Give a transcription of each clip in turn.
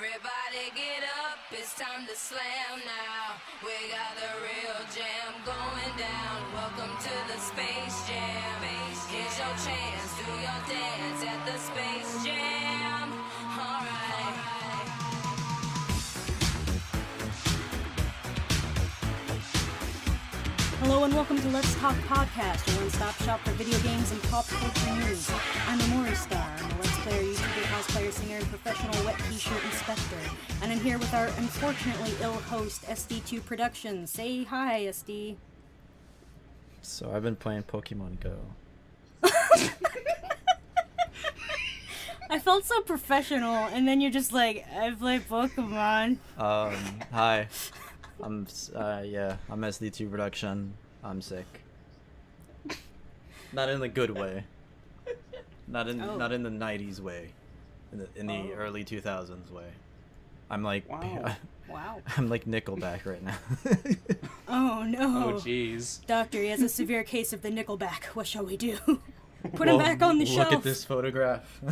Everybody get up, it's time to slam now. We got the real jam going down. Welcome to the Space Jam. Here's your chance, do your dance at the Space Jam. Alright. Hello and welcome to Let's Talk Podcast, a one-stop shop for video games and pop culture news. I'm Amori Star. I'm a Let's Player, YouTuber, cosplayer, singer, and professional wet t-shirt inspector. And I'm here with our unfortunately ill host, SD2 Productions. Say hi, SD. So I've been playing Pokemon Go. I felt so professional, and then you're just like, I play Pokemon. Hi. I'm SD2 Production. I'm sick. Not in the good way. Not in the 90s way. In the early 2000s way. I'm like Wow. I'm like Nickelback right now. Oh no. Oh jeez. Doctor, he has a severe case of the Nickelback. What shall we do? Put him back on the shelf. Look at this photograph.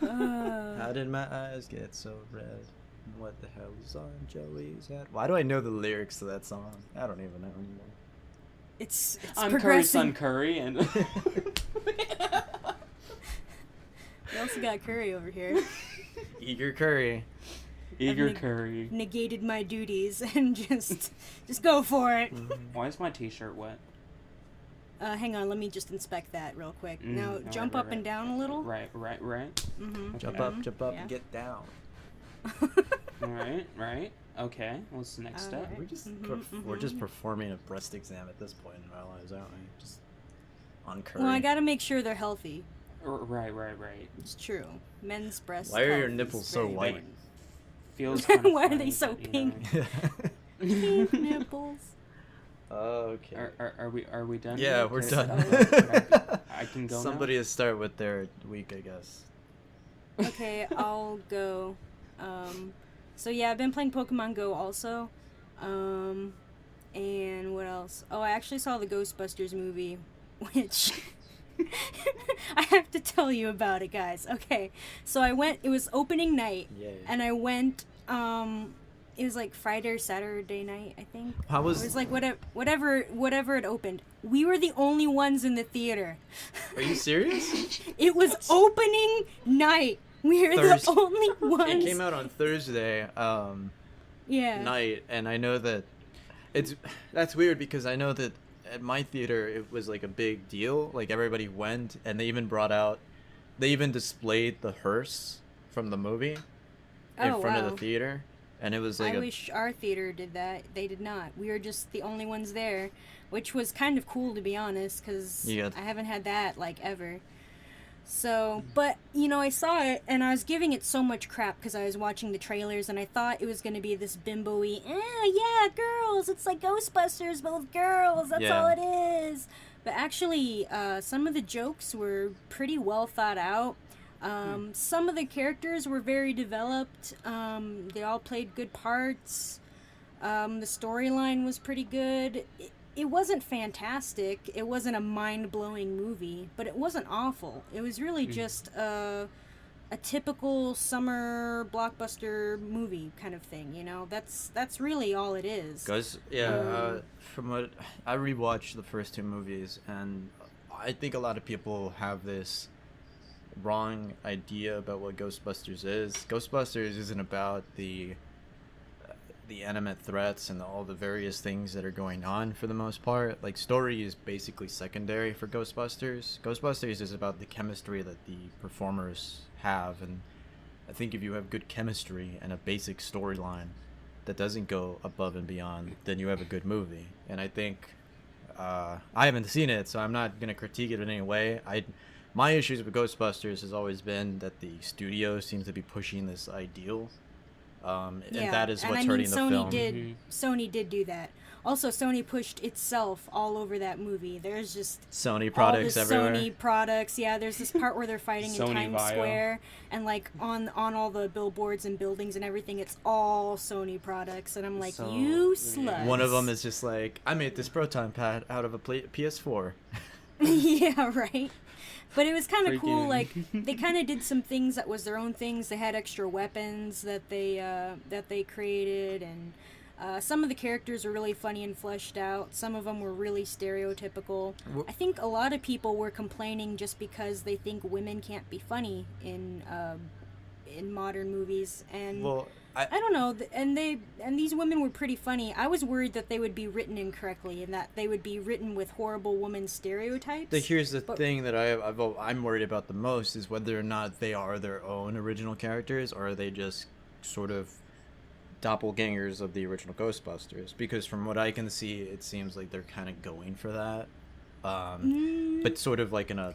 How did my eyes get so red? What the hell is on Joey's head? Why do I know the lyrics to that song? I don't even know anymore. It's I'm Curry progressing. Son Curry and We also got Curry over here. Eager Curry. Eager I've Curry. Negated my duties and just go for it. Why is my t-shirt wet? Hang on, let me just inspect that real quick. Now right, jump right, up and down a little. Right. Mm-hmm. Jump Okay. up, Yeah. and get down. Right. Okay. What's the next step? Alright. We're just performing a breast exam at this point in our lives, aren't we? Just on Curry. Well, I gotta make sure they're healthy. Right. It's true. Men's breasts. Why are your health is nipples so very white? important. Feels kind of Why are they funny, so but, you pink? know. Pink nipples. Okay. Are we done? Yeah, here? we're Can- done. I can go Somebody now? to start with their week, I guess. Okay, I'll go. So yeah, I've been playing Pokemon Go also. And what else? Oh, I actually saw the Ghostbusters movie, which I have to tell you about it, guys. Okay, so I went. It was opening night, Yay. and I went. It was like Friday or Saturday night, I think. How was? It was like whatever it opened. We were the only ones in the theater. Are you serious? It was opening night. We're the only ones. It came out on Thursday night, and I know that that's weird because I know that at my theater it was like a big deal. Like everybody went, and they even displayed the hearse from the movie in front of the theater, and it was like I wish our theater did that. They did not. We were just the only ones there, which was kind of cool to be honest, because I haven't had that like ever. So, but, you know, I saw it, and I was giving it so much crap because I was watching the trailers, and I thought it was going to be this bimbo-y, yeah, girls, it's like Ghostbusters, but with girls, that's all it is. But actually, some of the jokes were pretty well thought out. Some of the characters were very developed. They all played good parts. The storyline was pretty good. It wasn't fantastic. It wasn't a mind-blowing movie, but it wasn't awful. It was really just a typical summer blockbuster movie kind of thing, you know? That's really all it is. From what I rewatched the first two movies, and I think a lot of people have this wrong idea about what Ghostbusters is. Ghostbusters isn't about the animate threats and all the various things that are going on for the most part. Like, story is basically secondary for Ghostbusters. Ghostbusters is about the chemistry that the performers have, and I think if you have good chemistry and a basic storyline that doesn't go above and beyond, then you have a good movie. And I think I haven't seen it, so I'm not going to critique it in any way. My issues with Ghostbusters has always been that the studio seems to be pushing this ideal. And that is what's hurting the film. Sony did do that. Also, Sony pushed itself all over that movie. There's just Sony products all everywhere. Sony products. Yeah, there's this part where they're fighting in Sony Times Bio. Square, and like on all the billboards and buildings and everything, it's all Sony products. And I'm like, you sluts. One of them is just like, I made this proton pad out of a PS4. Yeah, right. But it was kind of cool. Like they kind of did some things that was their own things. They had extra weapons that they created, and some of the characters were really funny and fleshed out. Some of them were really stereotypical. I think a lot of people were complaining just because they think women can't be funny in modern movies, and I don't know. And these women were pretty funny. I was worried that they would be written incorrectly and that they would be written with horrible woman stereotypes. Here's the thing that I'm worried about the most is whether or not they are their own original characters, or are they just sort of doppelgangers of the original Ghostbusters. Because from what I can see, it seems like they're kind of going for that, but sort of like in a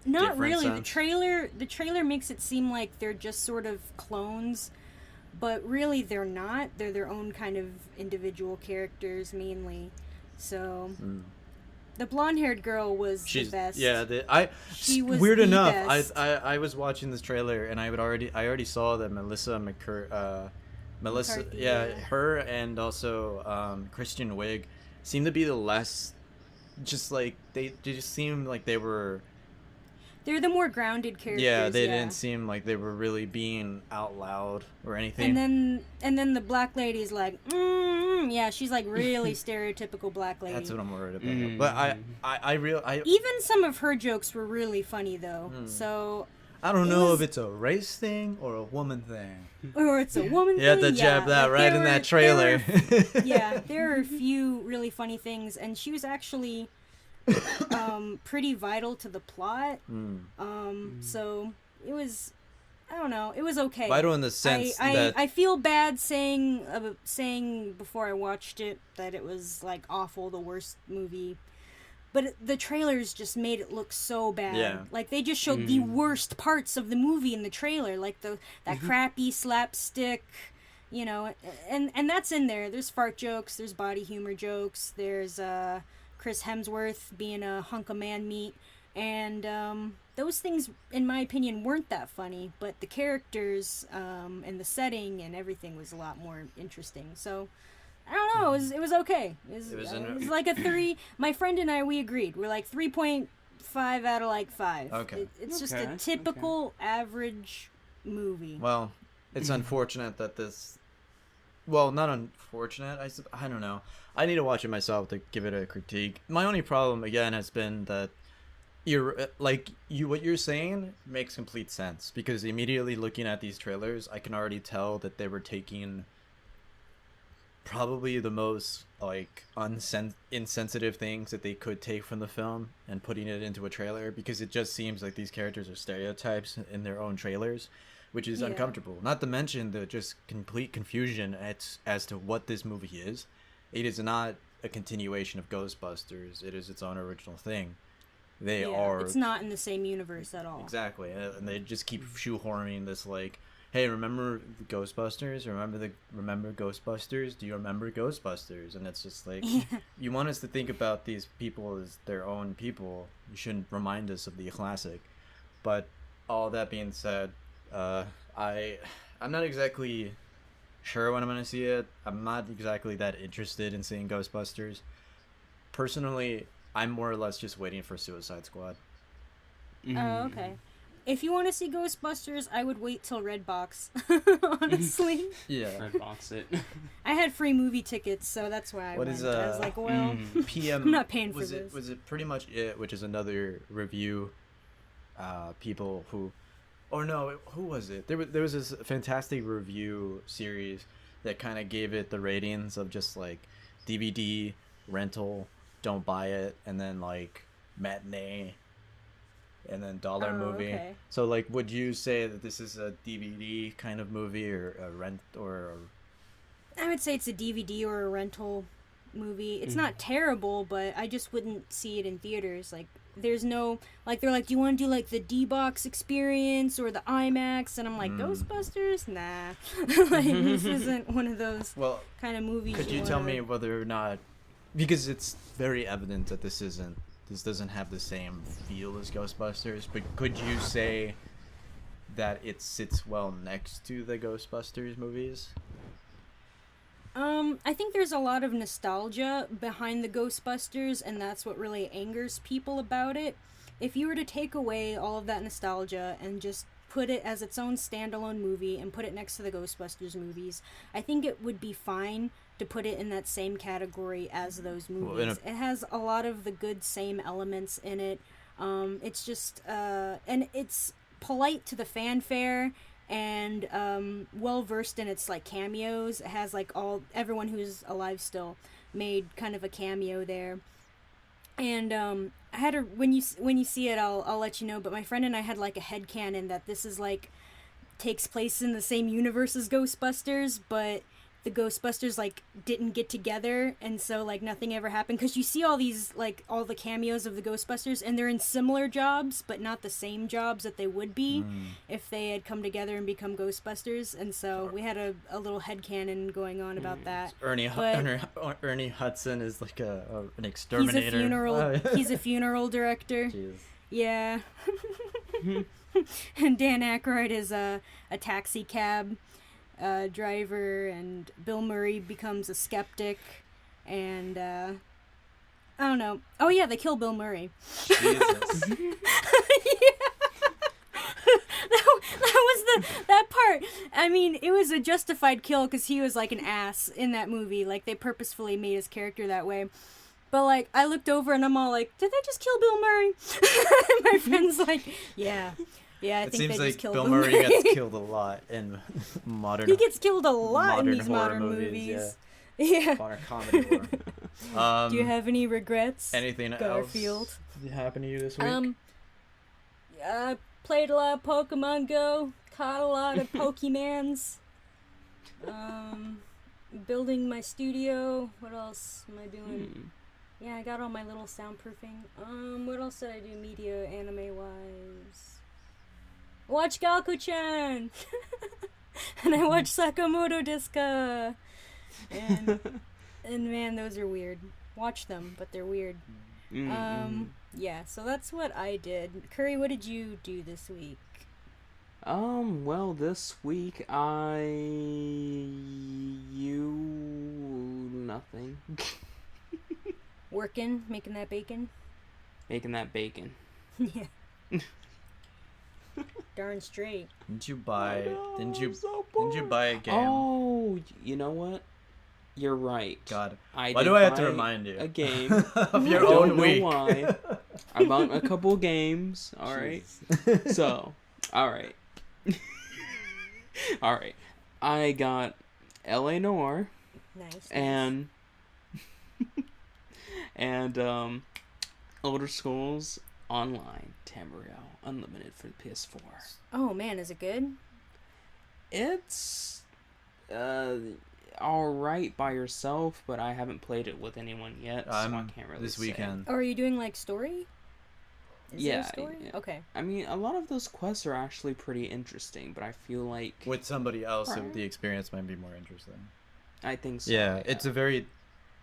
not really sense. The trailer makes it seem like they're just sort of clones. But really, they're not. They're their own kind of individual characters, mainly. So, the blonde-haired girl was the best. Yeah, she was weird the enough. best. I was watching this trailer, and I already saw that Melissa, McCarthy, her and also Kristen Wiig seem to be the less, just like they just seem like they were. They're the more grounded characters. Yeah, they didn't seem like they were really being out loud or anything. And then the black lady's like, yeah, she's like really stereotypical black lady. That's what I'm worried about. But I even some of her jokes were really funny though. So I don't know if it's a race thing or a woman thing. Or it's a woman thing. You have to jab that right in that trailer. There are a few really funny things, and she was actually pretty vital to the plot. So it was, I don't know, it was okay. Vital in the sense that I feel bad saying before I watched it that it was like awful, the worst movie. But the trailers just made it look so bad. Yeah. Like they just showed the worst parts of the movie in the trailer, like that crappy slapstick, you know, and that's in there. There's fart jokes, there's body humor jokes, there's Chris Hemsworth being a hunk of man meat, and those things, in my opinion, weren't that funny, but the characters and the setting and everything was a lot more interesting. So I don't know, it was okay. It was like a 3. My friend and I, we agreed. We're like 3.5 out of like 5. Okay. It's just a typical average movie. Well, it's unfortunate that this... Well, not unfortunate. I don't know. I need to watch it myself to give it a critique. My only problem, again, has been that what you're saying makes complete sense. Because immediately looking at these trailers, I can already tell that they were taking probably the most like insensitive things that they could take from the film and putting it into a trailer, because it just seems like these characters are stereotypes in their own trailers, which is uncomfortable. Not to mention the just complete confusion as to what this movie is. It is not a continuation of Ghostbusters. It is its own original thing. It's not in the same universe at all. Exactly. And they just keep shoehorning this like, hey, remember Ghostbusters? Remember Ghostbusters? Do you remember Ghostbusters? And it's just like, you want us to think about these people as their own people. You shouldn't remind us of the classic. But all that being said, I'm not exactly sure when I'm going to see it. I'm not exactly that interested in seeing Ghostbusters. Personally, I'm more or less just waiting for Suicide Squad. Oh, okay. If you want to see Ghostbusters, I would wait till Redbox, honestly. Yeah. Redbox it. I had free movie tickets, so that's why I went. I was like, well, PM, I'm not paying for this. Was it Pretty Much It, which is another review, people who... Or no, who was it? There was this fantastic review series that kind of gave it the ratings of just like DVD, rental, don't buy it, and then like matinee, and then dollar movie. Okay. So like, would you say that this is a DVD kind of movie or a rent or? I would say it's a DVD or a rental movie. It's not terrible, but I just wouldn't see it in theaters. Like, there's no, like, they're like, do you want to do like the D-Box experience or the IMAX? And I'm like, Ghostbusters? Nah. Like, this isn't one of those kind of movies. Could you tell me whether or not, because it's very evident that this doesn't have the same feel as Ghostbusters, but could you say that it sits well next to the Ghostbusters movies? I think there's a lot of nostalgia behind the Ghostbusters, and that's what really angers people about it. if you were to take away all of that nostalgia and just put it as its own standalone movie and put it next to the Ghostbusters movies, I think it would be fine to put it in that same category as those movies. It has a lot of the good same elements in it. It's just and it's polite to the fanfare and well versed in its like cameos. It has like everyone who's alive still made kind of a cameo there. And I had when you see it, I'll let you know. But my friend and I had like a headcanon that this is like takes place in the same universe as Ghostbusters, but the Ghostbusters like didn't get together, and so like nothing ever happened, because you see all these like all the cameos of the Ghostbusters and they're in similar jobs but not the same jobs that they would be if they had come together and become Ghostbusters. And so we had a little headcanon going on about that. Ernie Hudson is like an exterminator. He's a funeral director. Jeez. Yeah. And Dan Aykroyd is a taxi cab driver, and Bill Murray becomes a skeptic, and I don't know. Oh yeah, they kill Bill Murray. Jesus. that part. I mean, it was a justified kill because he was like an ass in that movie. Like they purposefully made his character that way. But like I looked over and I'm all like, did they just kill Bill Murray? My friend's like, yeah. Yeah, I think seems they like just killed Bill Bill Murray Murray. gets killed a lot in modern. He gets killed a lot in these horror modern movies. Yeah. Modern comedy horror. Do you have any regrets? Anything Garfield? else happen to you this week? I played a lot of Pokemon Go. Caught a lot of Pokemans. Building my studio. What else am I doing? Yeah, I got all my little soundproofing. What else did I do media anime wise? Watch Galko-chan! And I watched Sakamoto Deska! And man, those are weird. Watch them, but they're weird. Yeah, so that's what I did. Curry, what did you do this week? Well, this week nothing. Working, making that bacon? Making that bacon. Yeah. Darn straight. Didn't you buy a game? Oh, you know what? You're right. God. Why do I have to remind you? A game. Of your own week. I don't know why. I bought a couple games, alright? So, alright. Alright. I got L.A. Noire. Nice. And Elder Scrolls Online Tamriel Unlimited for the PS4. Oh man, is it good? It's alright by yourself, but I haven't played it with anyone yet, so I can't really this weekend. Oh, are you doing like story? Is there Yeah, a story? yeah. Okay. I mean, a lot of those quests are actually pretty interesting, but I feel like With somebody else, the experience might be more interesting. I think so. Yeah, it's a very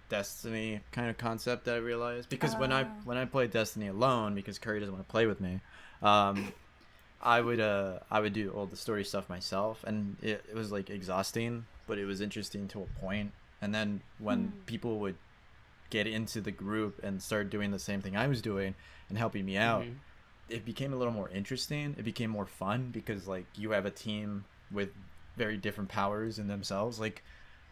Destiny kind of concept that I realized, because when I play Destiny alone, because Curry doesn't want to play with me, I would do all the story stuff myself, and it was like exhausting, but it was interesting to a point. And then when people would get into the group and start doing the same thing I was doing and helping me out, it became a little more interesting. It became more fun because like you have a team with very different powers in themselves. Like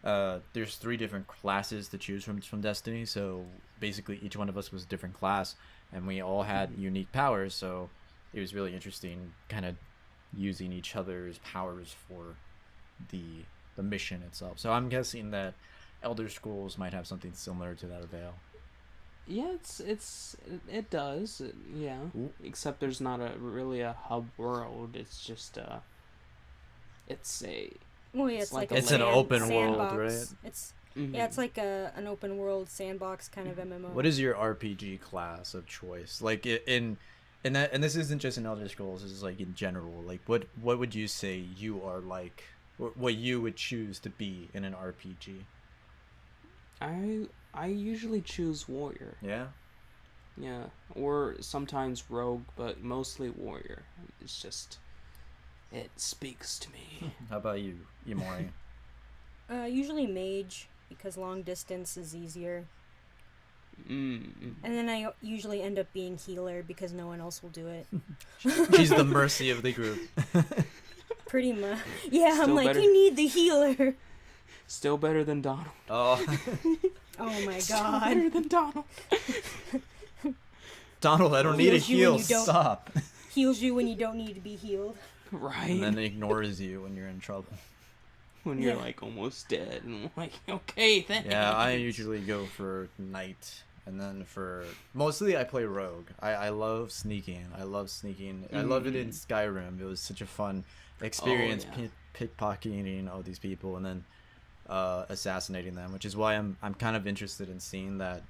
there's 3 different classes to choose from Destiny, so basically each one of us was a different class, and we all had unique powers, so it was really interesting kind of using each other's powers for the mission itself. So I'm guessing that Elder Scrolls might have something similar to that avail. Yeah, it does. Yeah. Ooh. Except there's not really a hub world. It's just it's a Well, yeah, it's like it's an open sandbox. world, right? It's yeah, it's like an open world sandbox kind of MMO. What is your RPG class of choice? Like in that, and this isn't just in Elder Scrolls, this is like in general. Like what would you say you are like, what you would choose to be in an RPG? I usually choose warrior. Yeah. Yeah, or sometimes rogue, but mostly warrior. It's just, it speaks to me. How about you, Imori? Usually mage, because long distance is easier. And then I usually end up being healer because no one else will do it. She's the mercy of the group. Pretty much. Yeah, Still I'm like, better. I need the healer. Still better than Donald. Oh, Oh my Still god. better than Donald. Donald, I don't need a Heals you when heal. you don't- Stop. Heals you when you don't need to be healed. Right. And then ignores you when you're in trouble. When you're Yeah. like almost dead, and I'm like, okay, thanks. Yeah, I usually go for knight, and then for mostly I play rogue. I love sneaking. I love sneaking. I love it in Skyrim. It was such a fun experience, yeah. pickpocketing all these people and then assassinating them, which is why I'm kind of interested in seeing that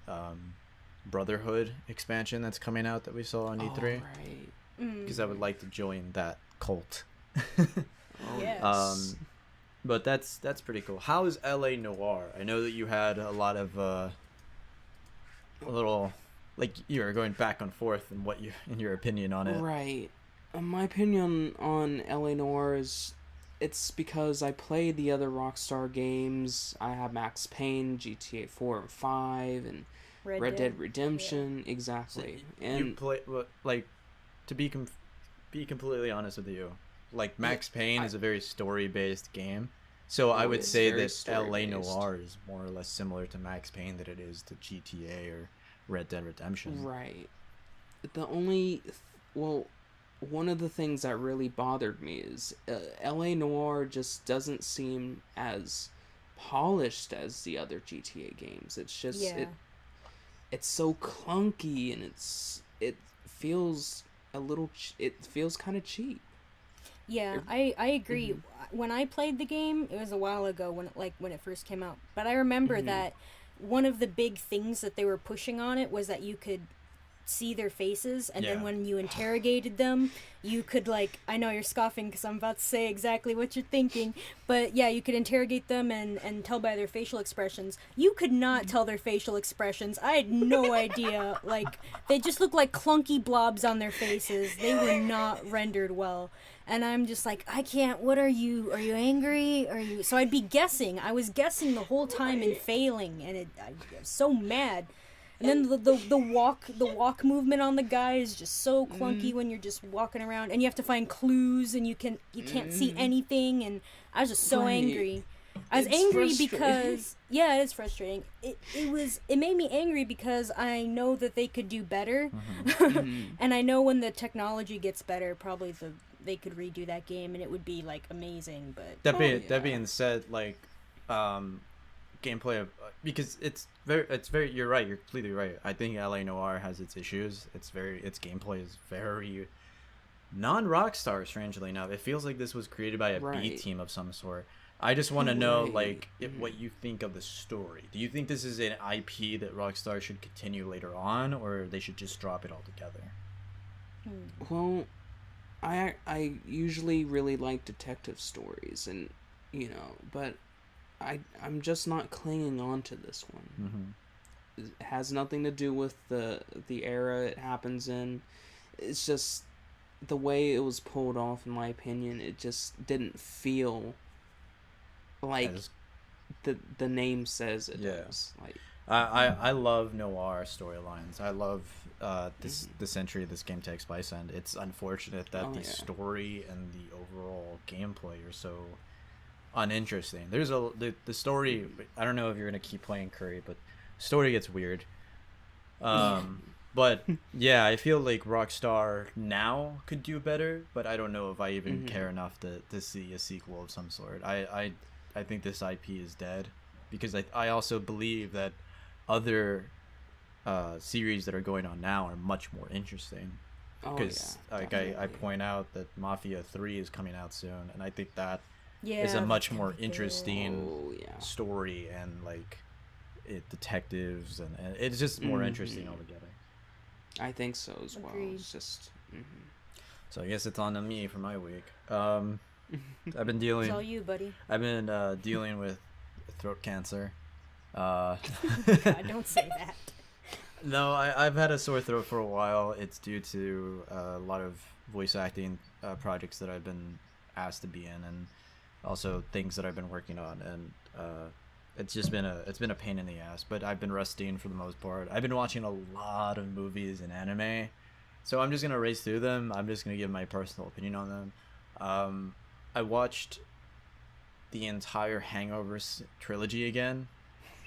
Brotherhood expansion that's coming out that we saw on E3, Right. because I would like to join that cult. Oh, Yes. But that's pretty cool. How is LA Noir? I know that you had a lot of a little, like, you were going back and forth in your opinion on it. Right. My opinion on LA Noir is, it's because I played the other Rockstar games. I have Max Payne, GTA 4 and 5, and Red Dead Redemption. Exactly. You And play, like, to be completely honest with you, like, Max Payne is a very story-based game. So I would it's say very that LA story-based. Noir is more or less similar to Max Payne that it is to GTA or Red Dead Redemption. right. The only, one of the things that really bothered me is LA Noir just doesn't seem as polished as the other GTA games. It's just Yeah. it's so clunky, and it feels it feels kind of cheap. Yeah, I agree. When I played the game, it was a while ago when it first came out. But I remember that one of the big things that they were pushing on it was that you could see their faces, and then Yeah. when you interrogated them, you could, like, I know you're scoffing because I'm about to say exactly what you're thinking, but yeah, you could interrogate them and tell by their facial expressions. You could not tell their facial expressions. I had no idea. Like, they just looked like clunky blobs on their faces. They were not rendered well. And I'm just like, I can't, what are you angry? So I'd be guessing. I was guessing the whole time and failing, and I was so mad. And then the walk movement on the guy is just so clunky when you're just walking around, and you have to find clues, and you can't see anything, and I was just so Right. angry. I was It's angry frustrating. because it is frustrating. It made me angry because I know that they could do better, and I know when the technology gets better, probably they could redo that game and it would be like amazing. But That being said, like, gameplay of, because it's very you're right, you're completely right. I think LA Noir has its issues. Its gameplay is very non-Rockstar, strangely enough. It feels like this was created by a B Right. team of some sort. I just want to know, Right. like, what you think of the story. Do you think this is an IP that Rockstar should continue later on, or they should just drop it altogether? Well, I usually really like detective stories, and but I'm just not clinging on to this one. It has nothing to do with the era it happens in. It's just the way it was pulled off, in my opinion. It just didn't feel like As- the name says it Yeah. does. Like, I love noir storylines. I love the century this game takes place in. It's unfortunate that Oh, the yeah. story and the overall gameplay are so uninteresting. There's the story. I don't know if you're gonna keep playing Curry, but story gets weird. But yeah, I feel like Rockstar now could do better, but I don't know if I even care enough to see a sequel of some sort. I think this IP is dead, because I also believe that other series that are going on now are much more interesting. Because I definitely. point out that Mafia 3 is coming out soon, and I think that yeah, is a that's much gonna more be good. interesting Oh, yeah. story, and like detectives, and it's just more interesting altogether. I think so as well. Agreed. It's just So I guess it's on to me for my week. I've been It's all you, buddy. dealing with throat cancer. God, don't say that. No, I've had a sore throat for a while. It's due to a lot of voice acting projects that I've been asked to be in, and also things that I've been working on. And it's been a pain in the ass, but I've been resting for the most part. I've been watching a lot of movies and anime, so I'm just gonna race through them. I'm just gonna give my personal opinion on them. I watched the entire Hangover trilogy again.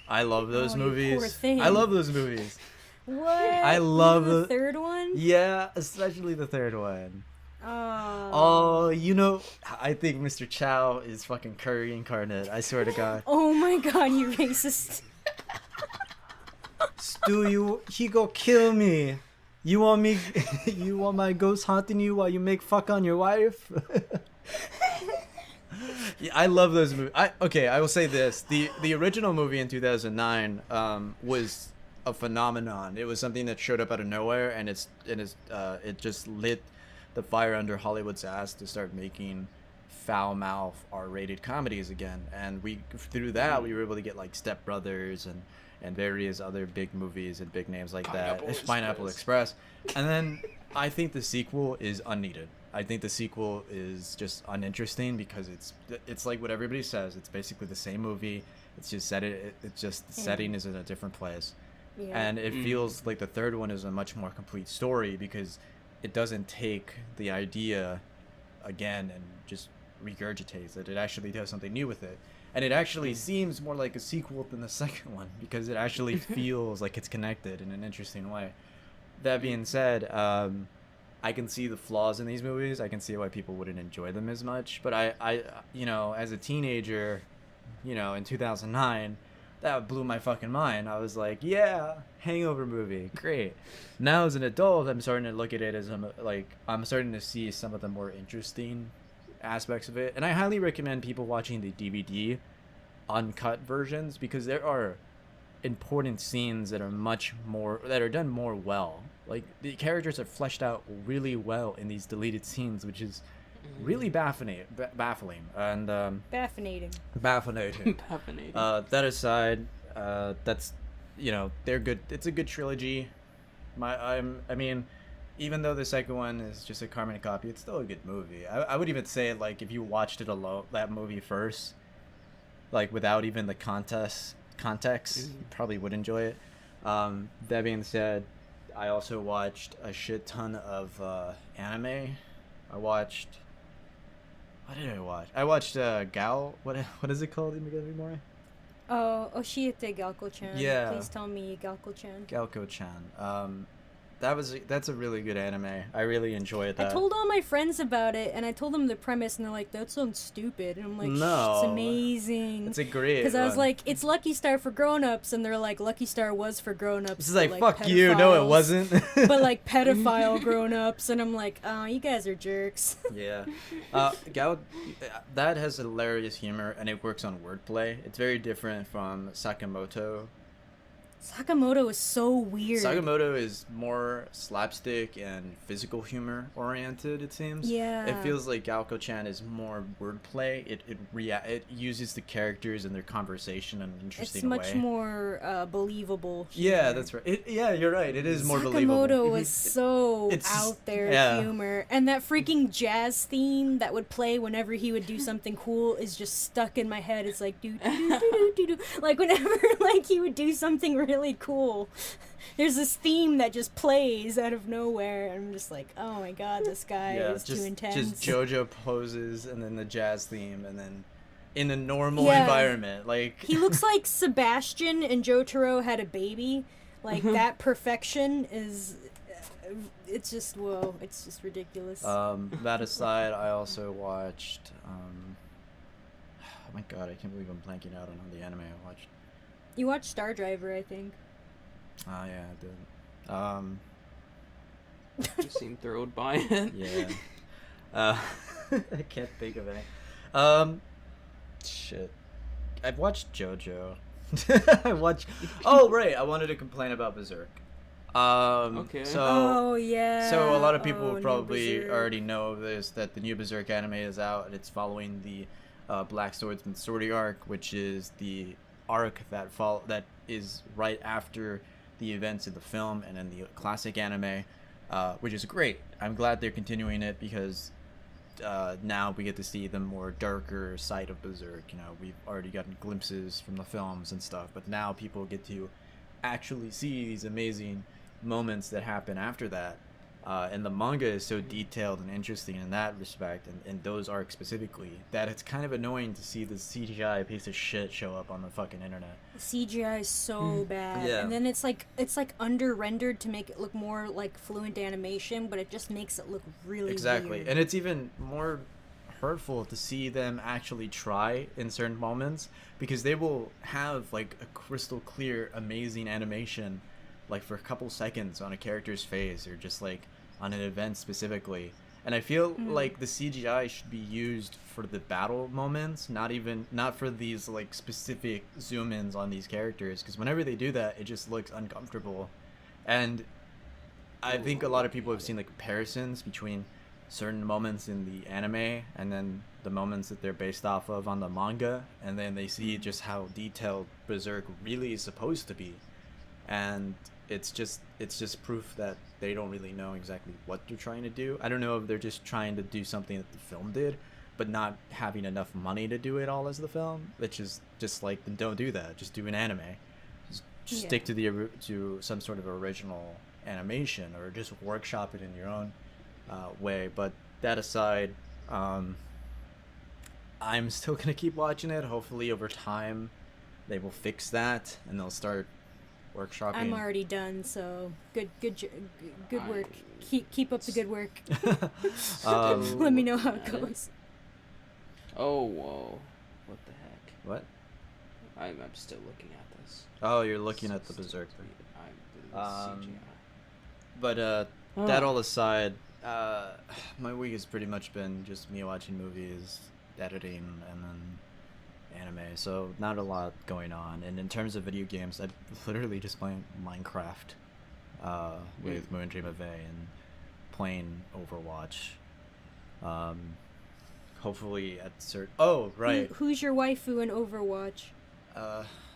I love those movies. Poor thing. I love those movies. What? I love the third one. Yeah, especially the third one. Oh. Oh, I think Mr. Chow is fucking curry incarnate. I swear to God. Oh my God, you racist. Stu, he go kill me. You want me? You want my ghost haunting you while you make fuck on your wife? Yeah, I love those movies. I will say this: the original movie in 2009 was a phenomenon. It was something that showed up out of nowhere, and it just lit the fire under Hollywood's ass to start making foul mouth R-rated comedies again. And through that we were able to get like Step Brothers and various other big movies and big names like Pineapple Express. And then I think the sequel is unneeded. I think the sequel is just uninteresting because it's like what everybody says. It's basically the same movie. It's just the setting is in a different place. Yeah. And it feels like the third one is a much more complete story because it doesn't take the idea again and just regurgitates it. It actually does something new with it. And it actually seems more like a sequel than the second one because it actually feels like it's connected in an interesting way. That being said, I can see the flaws in these movies. I can see why people wouldn't enjoy them as much. But I as a teenager, in 2009, that blew my fucking mind. I was like, yeah, Hangover movie, great. Now as an adult, I'm starting to look at it as I'm starting to see some of the more interesting aspects of it. And I highly recommend people watching the DVD uncut versions because there are important scenes that are done more well. Like the characters are fleshed out really well in these deleted scenes, which is really baffling and Baffinating. That aside, that's they're good. It's a good trilogy. Even though the second one is just a carbon copy, it's still a good movie. I would even say like if you watched it alone, that movie first, like without even the context, you probably would enjoy it. That being said, I also watched a shit ton of anime. What did I watch? I watched Gal. What is it called anymore? Oh, Oshiete Galko-chan. Yeah. Please tell me Galko-chan. Galko-chan. That's a really good anime. I really enjoyed that. I told all my friends about it, and I told them the premise, and they're like, "That sounds stupid." And I'm like, "No, it's amazing." It's a great. Because I was like, "It's Lucky Star for grown-ups," and they're like, "Lucky Star was for grown-ups." This is like, fuck pedophiles. you. No, it wasn't. But like pedophile grown-ups, and I'm like, "Oh, you guys are jerks." Yeah, that has hilarious humor, and it works on wordplay. It's very different from Sakamoto. Sakamoto is so weird. Sakamoto is more slapstick and physical humor oriented, it seems. Yeah. It feels like Galko-chan is more wordplay. It uses the characters and their conversation in an interesting way. It's much more believable humor. Yeah, that's right. You're right. It is more believable. Sakamoto was so out there humor. And that freaking jazz theme that would play whenever he would do something cool is just stuck in my head. It's like, do do do do do do. Like whenever like he would do something really cool, there's this theme that just plays out of nowhere, and I'm just like, oh my god, this guy is too intense. Just JoJo poses, and then the jazz theme, and then in a normal environment, like he looks like Sebastian and Jotaro had a baby. Like that perfection is, it's just whoa, it's just ridiculous. That aside, I also watched. Oh my god, I can't believe I'm blanking out on all the anime I watched. You watched Star Driver, I think. Oh yeah, I did. You seem thrilled by it. Yeah. I can't think of any. Shit. I've watched JoJo. Oh right, I wanted to complain about Berserk. Okay. So a lot of people probably already know this, that the new Berserk anime is out, and it's following the Black Swordsman Sword arc, which is the arc that is right after the events in the film and in the classic anime, which is great. I'm glad they're continuing it because now we get to see the more darker side of Berserk. You know, we've already gotten glimpses from the films and stuff, but now people get to actually see these amazing moments that happen after that. And the manga is so detailed and interesting in that respect, and those arcs specifically, that it's kind of annoying to see the CGI piece of shit show up on the fucking internet. The CGI is so bad, Yeah. and then it's like under rendered to make it look more like fluent animation, but it just makes it look really weird. And it's even more hurtful to see them actually try in certain moments, because they will have like a crystal clear amazing animation like for a couple seconds on a character's face, or just like on an event specifically, and I feel like the CGI should be used for the battle moments, not for these like specific zoom ins on these characters, because whenever they do that, it just looks uncomfortable. And I think a lot of people have seen the comparisons between certain moments in the anime and then the moments that they're based off of on the manga, and then they see just how detailed Berserk really is supposed to be, and it's just proof that they don't really know exactly what they're trying to do. I don't know if they're just trying to do something that the film did, but not having enough money to do it all as the film, which is just like, then don't do that. Just do an anime. Just stick to some sort of original animation, or just workshop it in your own way. But that aside, I'm still gonna keep watching it. Hopefully over time they will fix that and they'll start workshopping. I'm already done, so good work. Keep up the good work. Let me know how it goes. Oh, whoa. What the heck? What? I'm still looking at this. Oh, you're looking at the Berserk. CGI. But that all aside, my week has pretty much been just me watching movies, editing, and then anime, so not a lot going on. And in terms of video games, I'm literally just playing Minecraft with Moondream of A and playing Overwatch. Hopefully at right. Who's your waifu in Overwatch?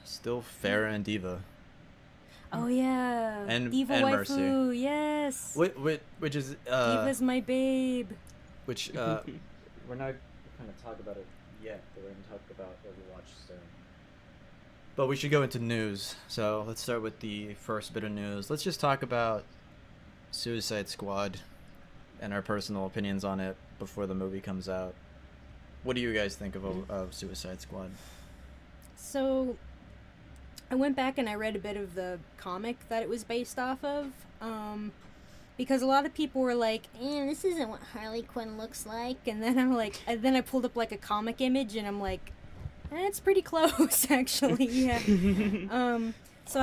Still Pharah and Diva. Oh yeah, and Diva and waifu, Mercy. yes. Which is Diva's my babe. Which we're not going to talk about it yet, but we're going to talk about Overwatch soon. But we should go into news. So let's start with the first bit of news. Let's just talk about Suicide Squad and our personal opinions on it before the movie comes out. What do you guys think of Suicide Squad? So I went back and I read a bit of the comic that it was based off of, because a lot of people were like, this isn't what Harley Quinn looks like, and then I pulled up like a comic image, and I'm like, it's pretty close, actually, yeah. So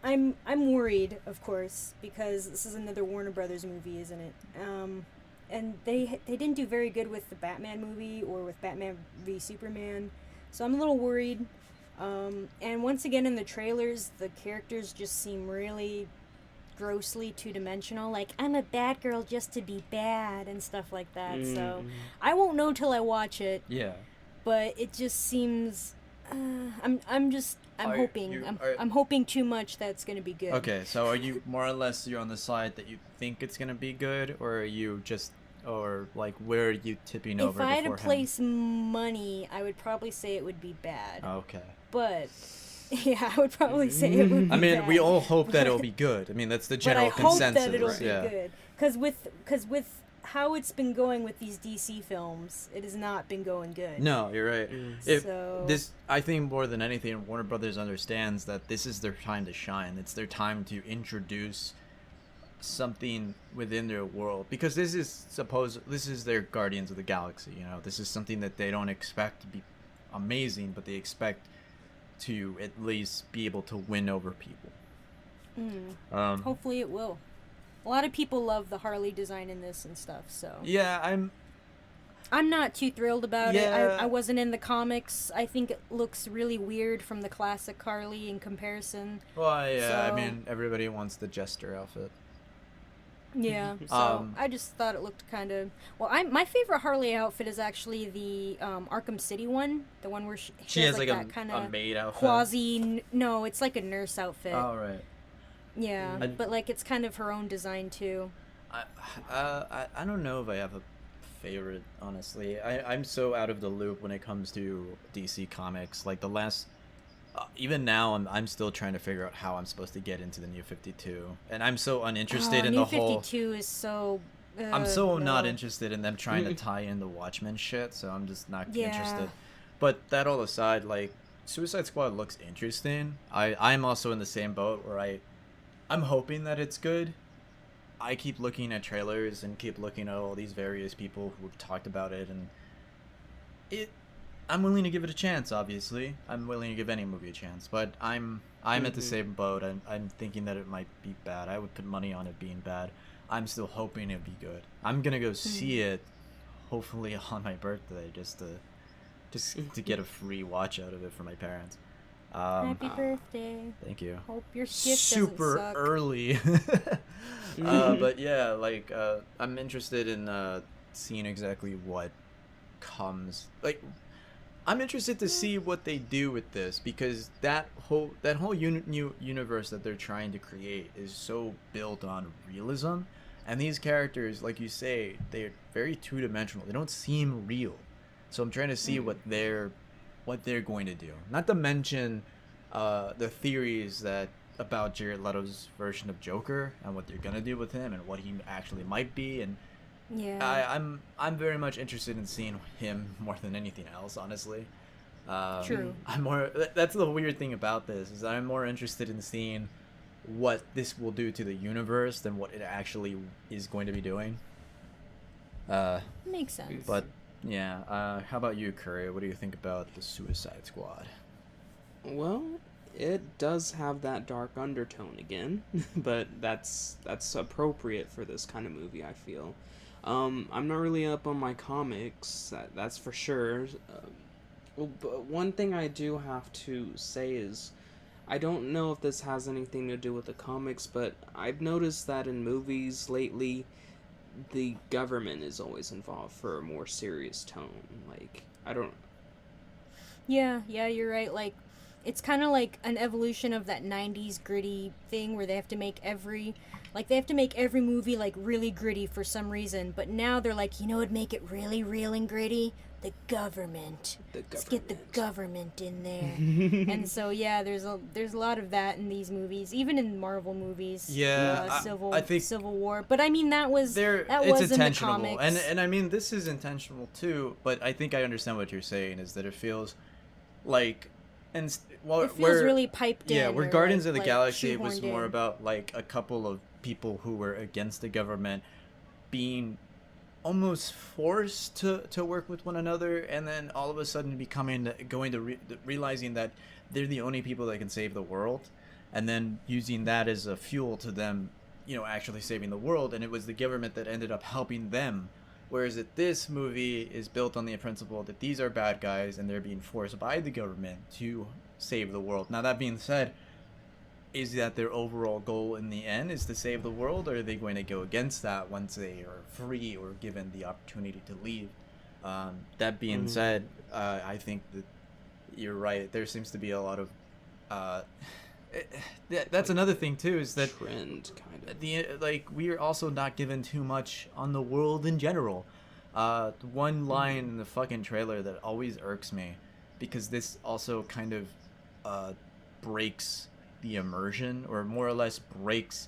I'm worried, of course, because this is another Warner Brothers movie, isn't it? And they didn't do very good with the Batman movie or with Batman v Superman, so I'm a little worried. And once again in the trailers, the characters just seem really grossly two-dimensional, like, I'm a bad girl just to be bad and stuff like that. So I won't know till I watch it. Yeah. But it just seems I'm hoping too much that it's going to be good. Okay, so are you more or less you're on the side that you think it's going to be good, or are you just, or like where are you tipping over beforehand? If I had to place money, I would probably say it would be bad. Okay. But yeah, I would probably say it would be I mean, bad. we all hope that it'll be good. I mean, that's the general consensus. But I hope that it'll be yeah. good. Because with how it's been going with these DC films, it has not been going good. No, you're right. So I think more than anything, Warner Brothers understands that this is their time to shine. It's their time to introduce something within their world, because this is their Guardians of the Galaxy. You know, this is something that they don't expect to be amazing, but they expect to at least be able to win over people. Hopefully it will. A lot of people love the Harley design in this and stuff, so yeah, I'm not too thrilled about it. I wasn't in the comics. I think it looks really weird from the classic Harley in comparison. Well, yeah, so, I mean, everybody wants the Jester outfit. Yeah, so I just thought it looked kind of... Well, my favorite Harley outfit is actually the Arkham City one. The one where she has like that kind of maid outfit? No, it's like a nurse outfit. Oh, right. Yeah, but like it's kind of her own design too. I don't know if I have a favorite, honestly. I'm so out of the loop when it comes to DC Comics. Like, the last... even now, I'm still trying to figure out how I'm supposed to get into the New 52. And I'm so uninterested in the whole... New 52 is so... I'm so no. not interested in them trying to tie in the Watchmen shit, so I'm just not Yeah. interested. But that all aside, like, Suicide Squad looks interesting. I'm also in the same boat where I'm hoping that it's good. I keep looking at trailers and keep looking at all these various people who've talked about it, and I'm willing to give it a chance. Obviously, I'm willing to give any movie a chance, but I'm at the same boat. I'm thinking that it might be bad. I would put money on it being bad. I'm still hoping it'd be good. I'm gonna go see it, hopefully on my birthday, just to get a free watch out of it for my parents. Happy birthday. Thank you. Hope your gift Super doesn't suck. early. But yeah, like I'm interested in seeing exactly what comes. Like, I'm interested to see what they do with this, because that whole new universe that they're trying to create is so built on realism, and these characters, like you say, they're very two-dimensional. They don't seem real. So I'm trying to see what they're going to do. Not to mention the theories about Jared Leto's version of Joker and what they're gonna do with him and what he actually might be. And Yeah. I'm very much interested in seeing him more than anything else, honestly. True. That's the weird thing about this, is that I'm more interested in seeing what this will do to the universe than what it actually is going to be doing. Makes sense. But yeah, how about you, Curry? What do you think about the Suicide Squad? Well, it does have that dark undertone again, but that's appropriate for this kind of movie, I feel. I'm not really up on my comics, that's for sure. But one thing I do have to say is, I don't know if this has anything to do with the comics, but I've noticed that in movies lately, the government is always involved for a more serious tone. Like, I don't... Yeah, you're right. Like, it's kind of like an evolution of that 90s gritty thing where they have to make every movie, like, really gritty for some reason. But now they're like, you know what'd make it really real and gritty? The government. Let's get the government in there. And so, yeah, there's a lot of that in these movies, even in Marvel movies. Yeah, I think Civil War. But I mean, that was it's in the intentional, comics. and I mean, this is intentional too. But I think I understand what you're saying, is that it feels like, it feels really piped in. Yeah, where or Guardians of the like Galaxy, it was shoehorned more in. about like a couple of people who were against the government being almost forced to work with one another, and then all of a sudden realizing that they're the only people that can save the world, and then using that as a fuel to them, actually saving the world. And it was the government that ended up helping them, whereas this movie is built on the principle that these are bad guys and they're being forced by the government to save the world. Now, that being said, is that their overall goal in the end is to save the world, or are they going to go against that once they are free or given the opportunity to leave? That being said, I think that you're right. There seems to be a lot of that's another thing too, is that trend kind of. We are also not given too much on the world in general. One line in the fucking trailer that always irks me, because this also kind of breaks the immersion, or more or less breaks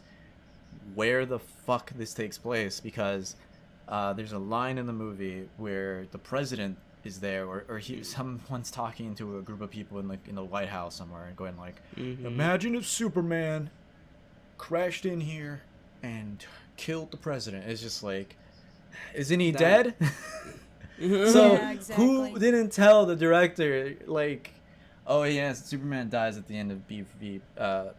where the fuck this takes place, because there's a line in the movie where the president is there, or someone's talking to a group of people in the White House somewhere, and going like, imagine if Superman crashed in here and killed the president. It's just like, isn't he dead? So Yeah, exactly. Who didn't tell the director, like, oh yes, Superman dies at the end of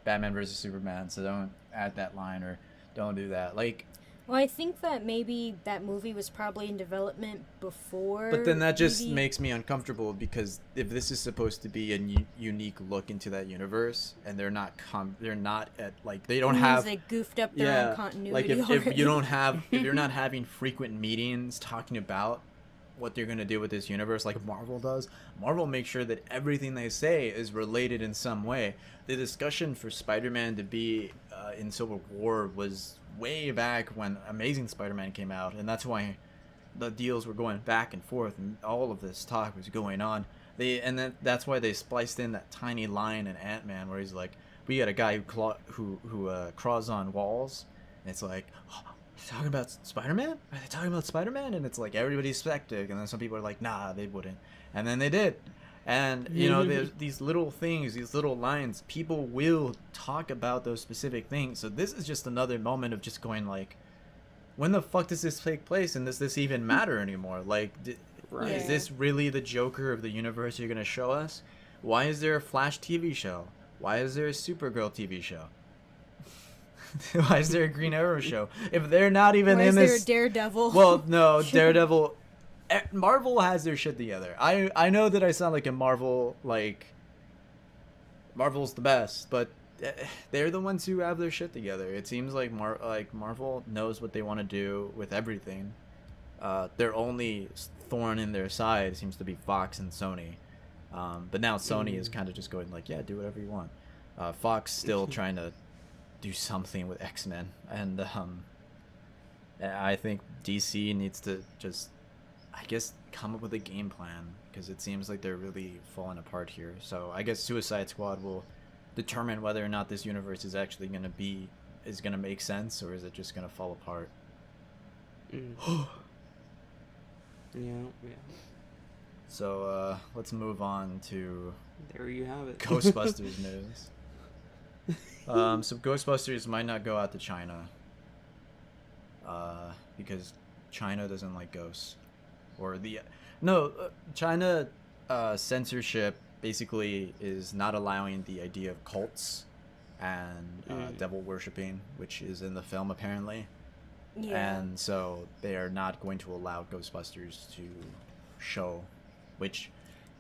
Batman vs Superman, so don't add that line, or don't do that. Like, Well, I think that maybe that movie was probably in development before. but then that just makes me uncomfortable, because if this is supposed to be a unique look into that universe, and they're not at, like, they don't have, they goofed up their own continuity. like if already. you don't have, if you're not having frequent meetings talking about what they're going to do with this universe like Marvel does. Marvel makes sure that everything they say is related in some way. The discussion for Spider-Man to be in Civil War was way back when Amazing Spider-Man came out, and that's why the deals were going back and forth, and all of this talk was going on. That's why they spliced in that tiny line in Ant-Man where he's like, we got a guy who crawls on walls, and it's like, oh, they're talking about Spider-Man? Are they talking about Spider-Man? And it's like everybody's skeptic, and then some people are like, nah, they wouldn't, and then they did. And you know, there's these little things, these little lines, people will talk about those specific things. So this is just another moment of just going like, when the fuck does this take place, and does this even matter anymore? Like, is this really the Joker of the universe you're gonna show us? Why is there a Flash TV show? Why is there a Supergirl TV show? Why is there a Green Arrow show? If they're not even in this... Why is there a Daredevil? Well, no, Daredevil... Marvel has their shit together. I know that I sound like a Marvel, like... Marvel's the best, but they're the ones who have their shit together. It seems like Marvel knows what they want to do with everything. Their only thorn in their side seems to be Fox and Sony. But now Sony is kind of just going like, yeah, do whatever you want. Fox still trying to do something with X-Men, and I think DC needs to just, I guess, come up with a game plan, because it seems like they're really falling apart here. So I guess Suicide Squad will determine whether or not this universe is actually going to make sense, or is it just going to fall apart. Yeah. So let's move on to there you have it. Ghostbusters news. So Ghostbusters might not go out to China because China doesn't like ghosts, or China censorship basically is not allowing the idea of cults and devil worshipping, which is in the film apparently. And so they are not going to allow Ghostbusters to show, which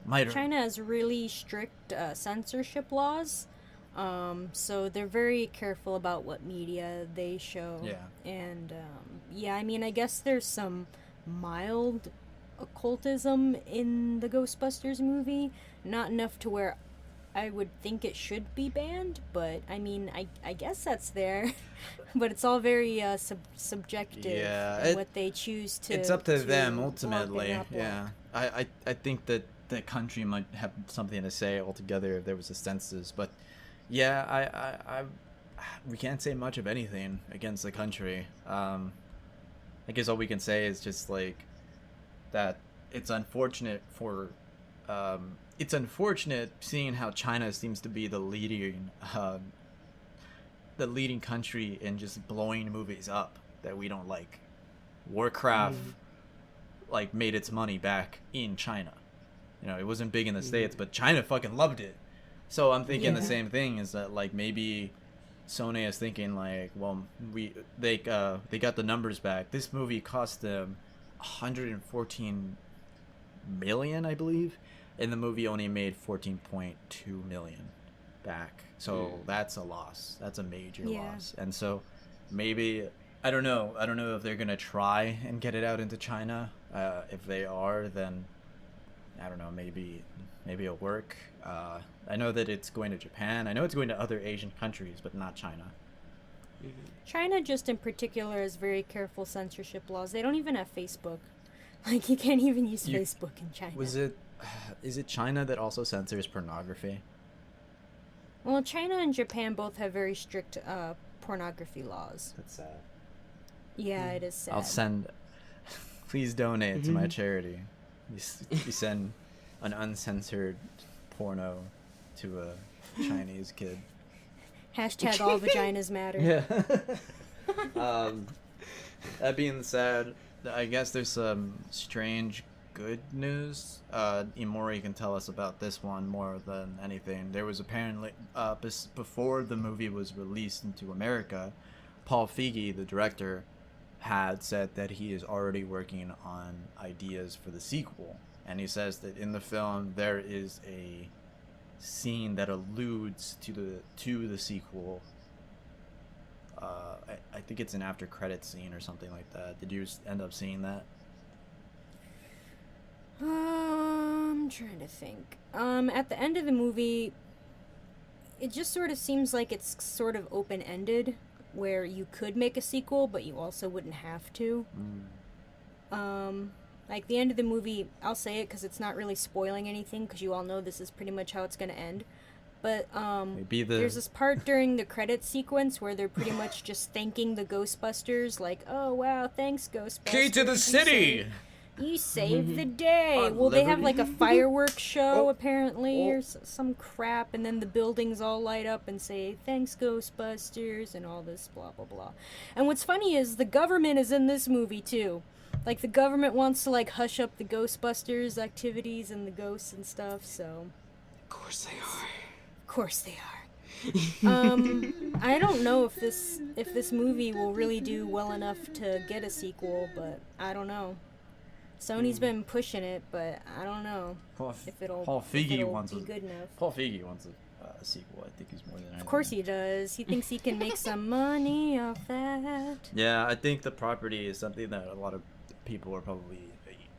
might... China has really strict censorship laws, so they're very careful about what media they show. And I mean, I guess there's some mild occultism in the Ghostbusters movie, not enough to where I would think it should be banned, but I mean, I guess that's there. But it's all very subjective. Yeah, what they choose to... It's up to them, ultimately. Yeah. I think that the country might have something to say altogether if there was a census. But, yeah, we can't say much of anything against the country. I guess all we can say is just, like, that it's unfortunate for... it's unfortunate seeing how China seems to be the leading country in just blowing movies up that we don't like. Warcraft like made its money back in China. You know, it wasn't big in the States, but China fucking loved it. So I'm thinking the same thing, is that like maybe Sony is thinking like, well, they got the numbers back. This movie cost them 114 million, I believe. And the movie only made 14.2 million back. So that's a loss. That's a major loss. And so maybe, I don't know if they're going to try and get it out into China. If they are, then I don't know, maybe it'll work. I know that it's going to Japan. I know it's going to other Asian countries, but not China. China just in particular has very careful censorship laws. They don't even have Facebook. Like, you can't even use Facebook in China. Is it China that also censors pornography? Well, China and Japan both have very strict pornography laws. That's sad. Yeah, it is sad. Please donate to my charity. You send an uncensored porno to a Chinese kid. Hashtag all vaginas matter. Yeah. That being said, I guess there's some strange good news. Imori can tell us about this one more than anything. There was apparently, before the movie was released into America, Paul Feig, the director, had said that he is already working on ideas for the sequel. And he says that in the film there is a scene that alludes to the sequel. I think it's an after credit scene or something like that. Did you end up seeing that? I'm trying to think. At the end of the movie, it just sort of seems like it's sort of open-ended, where you could make a sequel, but you also wouldn't have to. Like, the end of the movie, I'll say it because it's not really spoiling anything, because you all know this is pretty much how it's going to end. But, there's this part during the credits sequence where they're pretty much just thanking the Ghostbusters, like, oh, wow, thanks, Ghostbusters. Key to the city! You saved the day! Well, they have, like, a fireworks show, apparently, or some crap, and then the buildings all light up and say, thanks, Ghostbusters, and all this blah, blah, blah. And what's funny is the government is in this movie, too. Like, the government wants to, like, hush up the Ghostbusters activities and the ghosts and stuff, so... Of course they are. Of course they are. I don't know if this movie will really do well enough to get a sequel, but I don't know. Sony's been pushing it, but I don't know if it'll be good enough. Paul Feige wants a sequel. I think he's more than anything. Of course he does. He thinks he can make some money off that. Yeah, I think the property is something that a lot of people are probably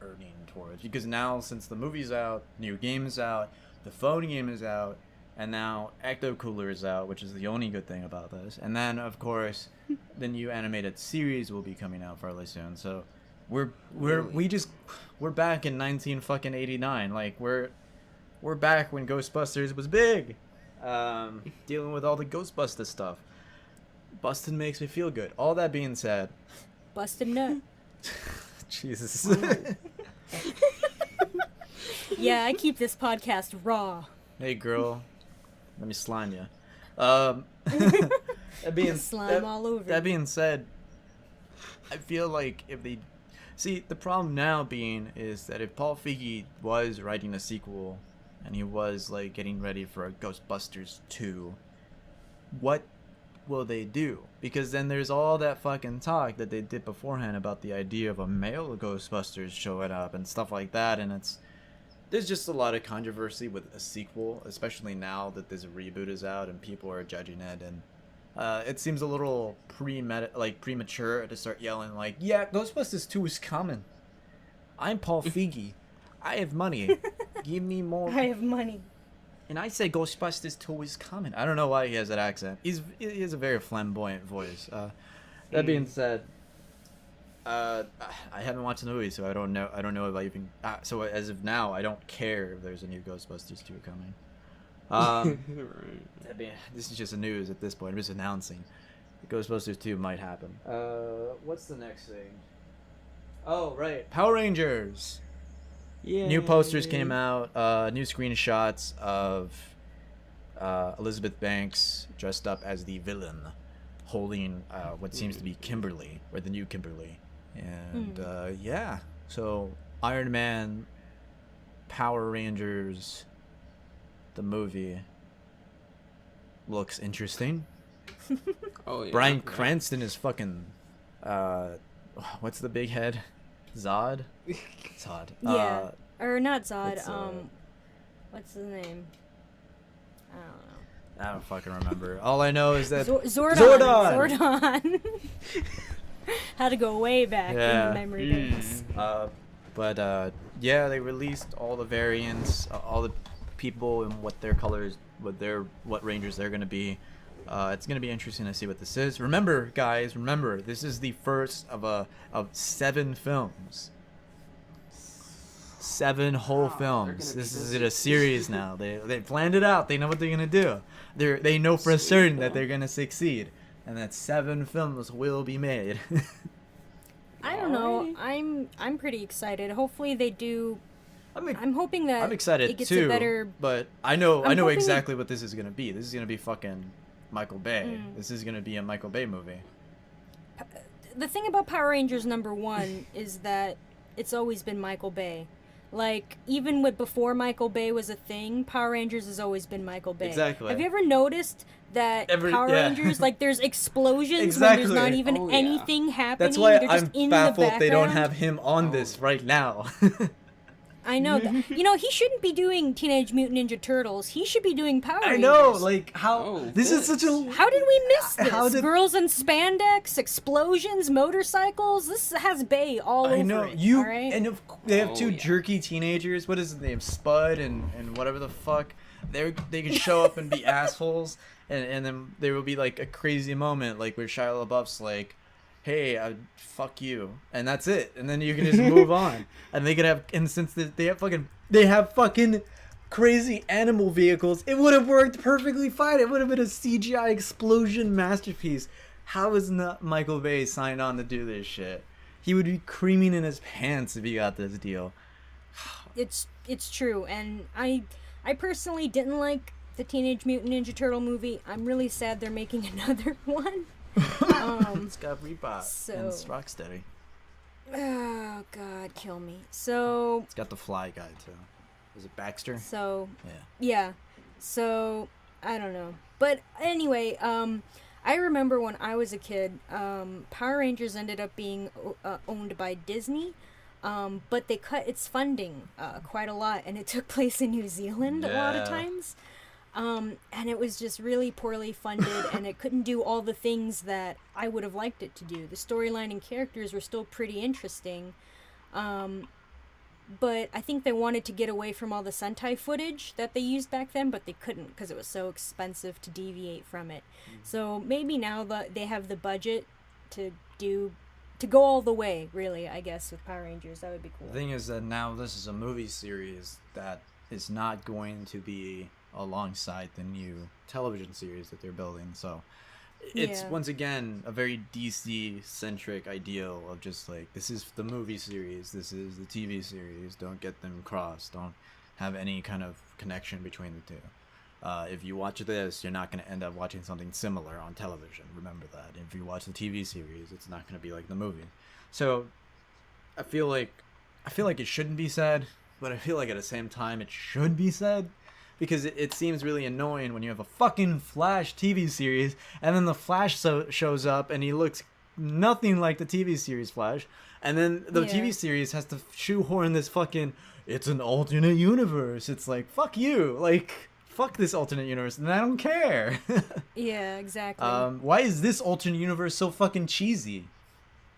earning towards, because now, since the movie's out, new game is out, the phone game is out, and now Ecto Cooler is out, which is the only good thing about this. And then, of course, the new animated series will be coming out fairly soon. So we're back in 1989. Like, we're back when Ghostbusters was big, dealing with all the Ghostbuster stuff. Bustin' makes me feel good. All that being said, bustin' nut. Jesus. Yeah, I keep this podcast raw. Hey, girl, let me slime you. That all over. That being said, I feel like if they see, the problem now being is that if Paul Feige was writing a sequel and he was like getting ready for a Ghostbusters 2, what will they do? Because then there's all that fucking talk that they did beforehand about the idea of a male Ghostbusters showing up and stuff like that, and there's just a lot of controversy with a sequel, especially now that this reboot is out and people are judging it, and it seems a little premature to start yelling like, yeah, Ghostbusters 2 is coming. I'm Paul Feige. I have money. Give me more. I have money. And I say Ghostbusters 2 is coming. I don't know why he has that accent. He has a very flamboyant voice. That being said, I haven't watched the movie, so I don't know if I even. So as of now, I don't care if there's a new Ghostbusters 2 coming. This is just news at this point. I'm just announcing Ghostbusters 2 might happen. What's the next thing? Oh, right, Power Rangers. Yeah. New posters came out. New screenshots of Elizabeth Banks dressed up as the villain, holding what seems to be Kimberly, or the new Kimberly. And yeah, so Iron Man, Power Rangers, the movie looks interesting. Oh yeah. Bryan Cranston is fucking what's the big head? Zod? Zod. Yeah. Or not Zod. What's his name? I don't know. I don't fucking remember. All I know is that Zordon. Had to go way back in the memory banks. But yeah, they released all the variants, all the people and what their colors, what Rangers they're gonna be. It's gonna be interesting to see what this is. Remember, guys, this is the first of 7 films. 7 whole films. This is a series now. They planned it out. They know what they're gonna do. They know for certain that they're gonna succeed, and that 7 films will be made. I don't know. I'm pretty excited. Hopefully they do. I'm hoping that I'm excited it gets too. A better... But I know exactly what this is gonna be. This is gonna be fucking Michael Bay. This is gonna be a Michael Bay movie. The thing about Power Rangers #1 is that it's always been Michael Bay. Like, even before Michael Bay was a thing, Power Rangers has always been Michael Bay. Exactly. Have you ever noticed that Power Rangers, like, there's explosions when there's not even anything happening? That's why They're just I'm in baffled the they don't have him on this right now. I know. You know, he shouldn't be doing Teenage Mutant Ninja Turtles. He should be doing Power Rangers. I know, like, how... this is such a... How did we miss this? Girls in spandex, explosions, motorcycles. This has Bay all over it. I know. All right? And they have 2 jerky teenagers. What is his name? Spud and whatever the fuck. They can show up and be assholes. And then there will be, like, a crazy moment, like, where Shia LaBeouf's like, hey, fuck you, and that's it, and then you can just move on, and they could have, and since they have fucking crazy animal vehicles, it would have worked perfectly fine. It would have been a CGI explosion masterpiece. How is not Michael Bay signed on to do this shit? He would be creaming in his pants if he got this deal. It's true, and I personally didn't like the Teenage Mutant Ninja Turtle movie. I'm really sad they're making another one. It's got Reebok and it's Rocksteady. Oh God, kill me. So it's got the Fly guy too. Is it Baxter? So yeah. So I don't know, but anyway, I remember when I was a kid, Power Rangers ended up being owned by Disney, but they cut its funding quite a lot, and it took place in New Zealand a lot of times. And it was just really poorly funded, and it couldn't do all the things that I would have liked it to do. The storyline and characters were still pretty interesting, but I think they wanted to get away from all the Sentai footage that they used back then, but they couldn't because it was so expensive to deviate from it. So maybe now that they have the budget to go all the way, really, I guess, with Power Rangers. That would be cool. The thing is that now this is a movie series that is not going to be alongside the new television series that they're building, so it's once again a very DC centric ideal of just like, this is the movie series, this is the TV series, don't get them crossed, don't have any kind of connection between the two. If you watch this, you're not going to end up watching something similar on television, remember that. If you watch the TV series, it's not going to be like the movie. So I feel like it shouldn't be said, but I feel like at the same time it should be said. Because it seems really annoying when you have a fucking Flash TV series, and then the Flash shows up, and he looks nothing like the TV series Flash, and then the TV series has to shoehorn this fucking, it's an alternate universe. It's like, fuck you. Like, fuck this alternate universe, and I don't care. Yeah, exactly. Why is this alternate universe so fucking cheesy?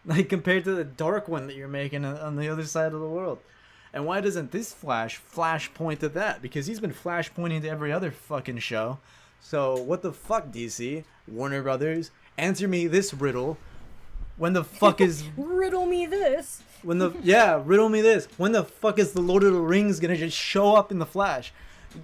Like, compared to the dark one that you're making on the other side of the world. And why doesn't this Flash point to that? Because he's been Flash pointing to every other fucking show. So what the fuck, DC? Warner Brothers? Answer me this riddle. When the fuck is... Riddle me this. Riddle me this. When the fuck is the Lord of the Rings gonna just show up in the Flash?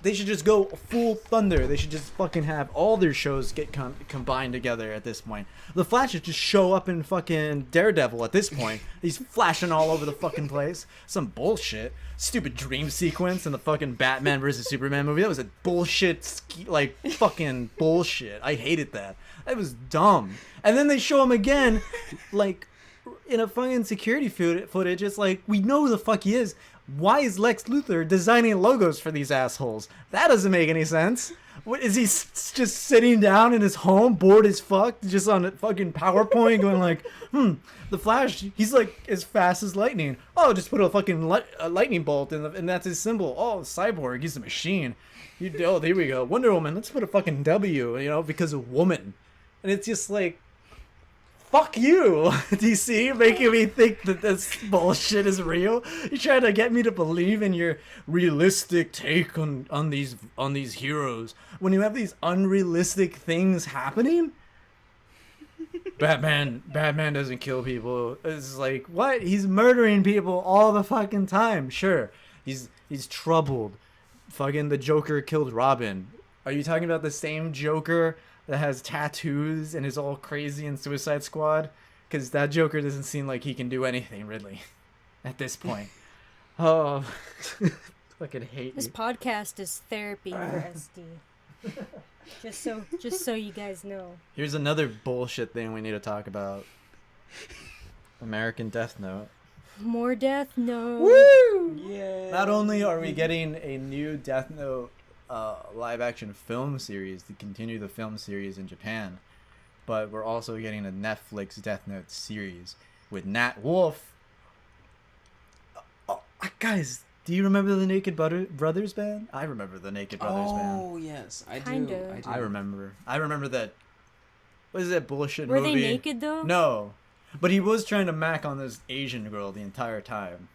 They should just go full thunder. They should just fucking have all their shows get combined together at this point. The Flash should just show up in fucking Daredevil at this point. He's flashing all over the fucking place. Some bullshit. Stupid dream sequence in the fucking Batman vs. Superman movie. That was a bullshit, fucking bullshit. I hated that. That was dumb. And then they show him again, like, in a fucking security footage. It's like, we know who the fuck he is. Why is Lex Luthor designing logos for these assholes? That doesn't make any sense. What is he just sitting down in his home, bored as fuck, just on a fucking PowerPoint, going like, the Flash, he's like as fast as lightning. Oh, just put a fucking lightning bolt in and that's his symbol. Oh, Cyborg, he's a machine. Oh, there we go. Wonder Woman, let's put a fucking W, because of woman. And it's just like, fuck you, DC, making me think that this bullshit is real. You're trying to get me to believe in your realistic take on these heroes when you have these unrealistic things happening. Batman doesn't kill people. It's like, what? He's murdering people all the fucking time. Sure, he's troubled. Fucking the Joker killed Robin. Are you talking about the same Joker that has tattoos and is all crazy in Suicide Squad? Because that Joker doesn't seem like he can do anything, really, at this point. Oh, fucking hate this podcast is therapy for SD. Just so you guys know. Here's another bullshit thing we need to talk about. American Death Note. More Death Note. Woo! Yeah. Not only are we getting a new Death Note live action film series to continue the film series in Japan, but we're also getting a Netflix Death Note series with Nat Wolff. Guys, do you remember the Naked Brothers band? I remember the Naked Brothers band. Oh yes, I Kinda. do. I remember that. What is that bullshit Were movie? they naked though? No, but he was trying to mac on this Asian girl the entire time.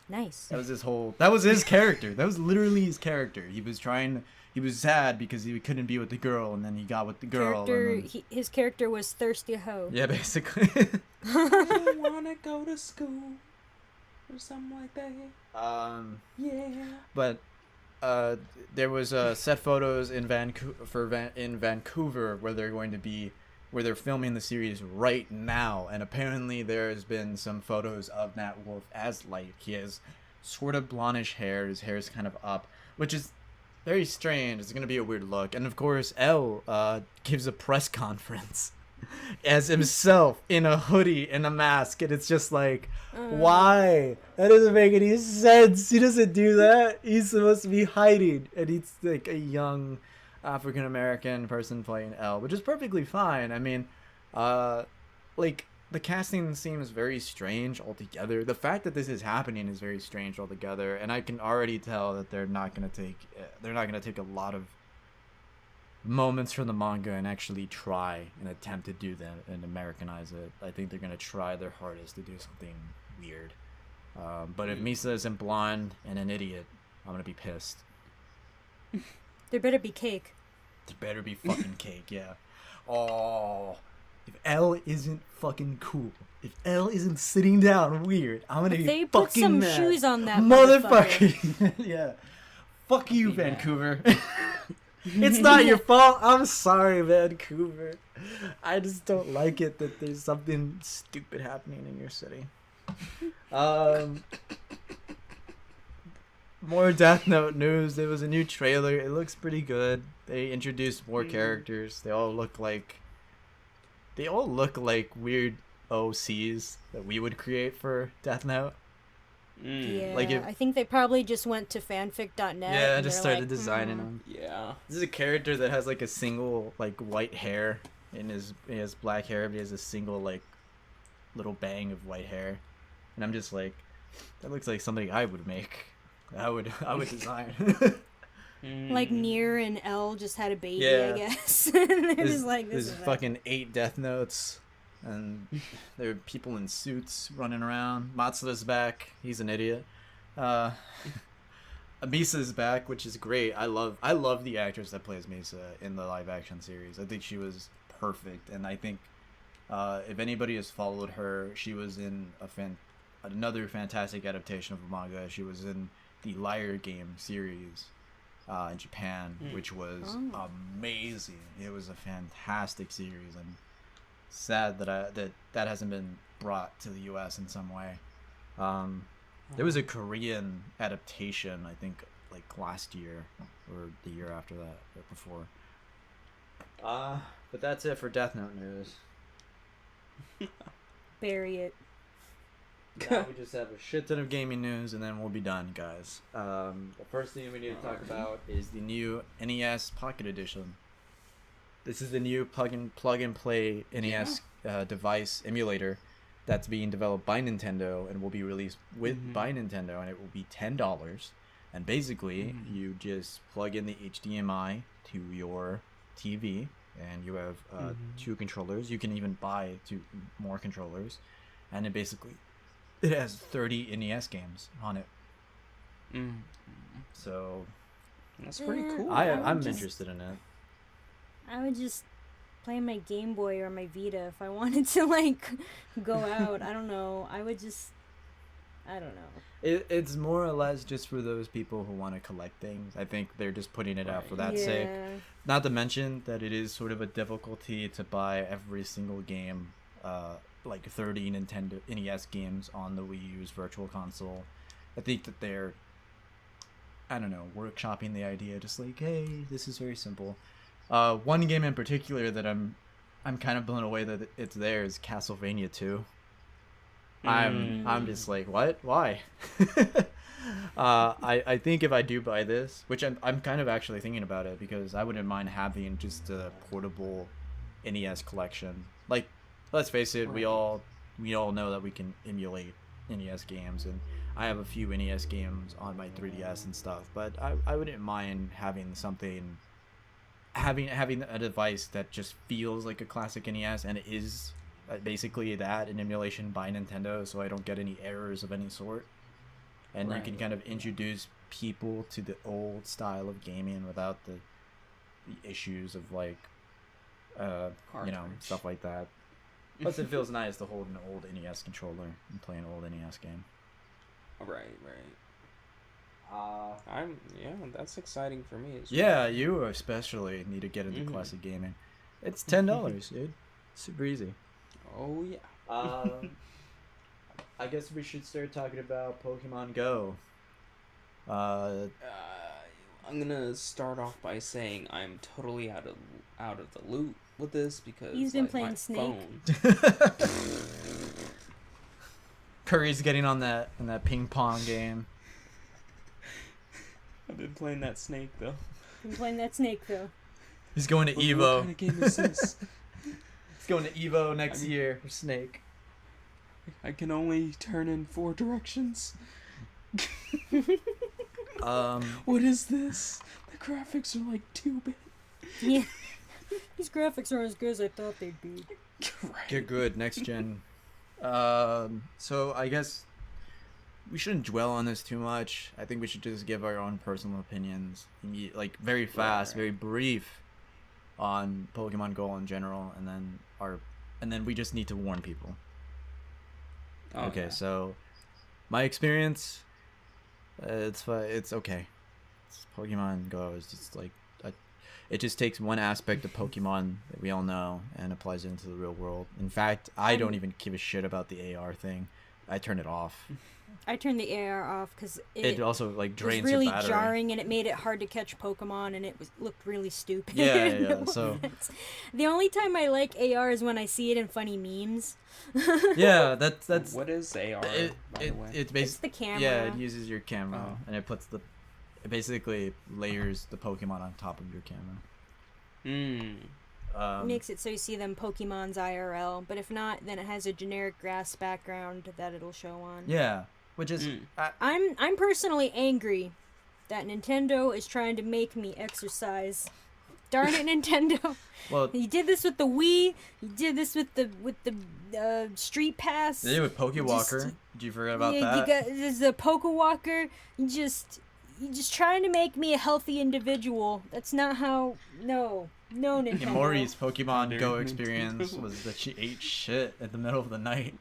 Nice. That was his character. That was literally his character. He was sad because he couldn't be with the girl, and then he got with the girl. His character was thirsty hoe. Yeah, basically. I wanna go to school or something like that. Yeah. But there was set photos in Vancouver where they're filming the series right now, and apparently there has been some photos of Nat Wolff as Light. He has sort of blondish hair. His hair is kind of up, which is very strange. It's gonna be a weird look. And of course, L gives a press conference as himself in a hoodie and a mask, and it's just like, why? That doesn't make any sense. He doesn't do that. He's supposed to be hiding, and he's like a young African American person playing L, which is perfectly fine. I mean, like, the casting seems very strange altogether. The fact that this is happening is very strange altogether, and I can already tell that they're not gonna take a lot of moments from the manga and actually try and attempt to do that and Americanize it. I think they're gonna try their hardest to do something weird. But if Misa isn't blonde and an idiot, I'm gonna be pissed. There better be cake. There better be fucking cake, yeah. Oh, if L isn't fucking cool, if L isn't sitting down weird, I'm gonna be fucking mad. They put some shoes on that motherfucker. Yeah. Fuck you, Vancouver. It's not your fault. I'm sorry, Vancouver. I just don't like it that there's something stupid happening in your city. More Death Note news. There was a new trailer. It looks pretty good. They introduced more characters. They all look like weird OCs that we would create for Death Note. Yeah, like I think they probably just went to fanfic.net. Yeah, and just started designing them. Yeah. This is a character that has like a single like white hair in he has black hair, but he has a single like little bang of white hair. And I'm just like, that looks like something I would make. I would design. Like Nier and L just had a baby, I guess. They're just like, there's fucking 8 Death Notes. And there are people in suits running around. Matsuda's back. He's an idiot. Misa's back, which is great. I love the actress that plays Misa in the live action series. I think she was perfect, and I think if anybody has followed her, she was in another fantastic adaptation of a manga. She was in the Liar Game series in Japan, which was amazing. It was a fantastic series, and sad that hasn't been brought to the U.S. in some way. There was a Korean adaptation, I think, like last year or the year after that, or before. But that's it for Death Note news. Bury it. Now we just have a shit ton of gaming news, and then we'll be done, guys. The first thing we need to talk about is the new NES Pocket Edition. This is the new plug and play NES device emulator that's being developed by Nintendo and will be released by Nintendo, and it will be $10. And basically, you just plug in the HDMI to your TV, and you have 2 controllers. You can even buy 2 more controllers, and it has 30 NES games on it. So that's pretty cool. I'm interested in it. I would just play my Game Boy or my Vita if I wanted to, like, go out. I don't know. I don't know. It's more or less just for those people who want to collect things. I think they're just putting it out for that sake. Not to mention that it is sort of a difficulty to buy every single game, like 30 Nintendo NES games on the Wii U's Virtual Console. I think that they're, I don't know, workshopping the idea, just like, hey, this is very simple. One game in particular that I'm kind of blown away that it's there is Castlevania 2. I'm just like, what? Why? I think if I do buy this, which I'm kind of actually thinking about it, because I wouldn't mind having just a portable NES collection. Like, let's face it, we all know that we can emulate NES games, and I have a few NES games on my 3DS and stuff, but I wouldn't mind having something. Having a device that just feels like a classic NES, and it is basically that, an emulation by Nintendo, so I don't get any errors of any sort. and you can kind of introduce people to the old style of gaming without the issues of like stuff like that. Plus it feels nice to hold an old NES controller and play an old NES game. Right. That's exciting for me as well. Yeah, you especially need to get into classic gaming. It's $10, dude. Super easy. Oh yeah. I guess we should start talking about Pokemon Go. I'm gonna start off by saying I'm totally out of the loop with this because he's been playing Snake. Curry's getting on that ping pong game. I've been playing that Snake though. He's going to Evo. What kind of game is this? He's going to Evo next year for Snake. I can only turn in 4 directions. What is this? The graphics are like 2-bit. Yeah. These graphics aren't as good as I thought they'd be. Right. They're good, next gen. So I guess we shouldn't dwell on this too much. I think we should just give our own personal opinions, like very fast, very brief, on Pokemon Go in general, and then we just need to warn people. Okay, so my experience, it's okay. Pokemon Go is just like it just takes one aspect of Pokemon that we all know and applies it into the real world. In fact, I don't even give a shit about the AR thing. I turn it off. I turned the AR off because it also like drains was really your battery. jarring, and it made it hard to catch Pokemon, and it looked really stupid. Yeah. So the only time I like AR is when I see it in funny memes. Yeah, that's what is AR? It's the camera. Yeah, it uses your camera and it basically layers the Pokemon on top of your camera. Makes it so you see them Pokemon's IRL, but if not, then it has a generic grass background that it'll show on. Yeah, which is I'm personally angry that Nintendo is trying to make me exercise. Darn it, Nintendo! Well, you did this with the Wii. You did this with the Street Pass. They did it with Pokewalker. Did you forget about that? There's the Pokewalker. You're just trying to make me a healthy individual. That's not how. No, Nintendo. Mori's Pokemon Go experience was that she ate shit in the middle of the night.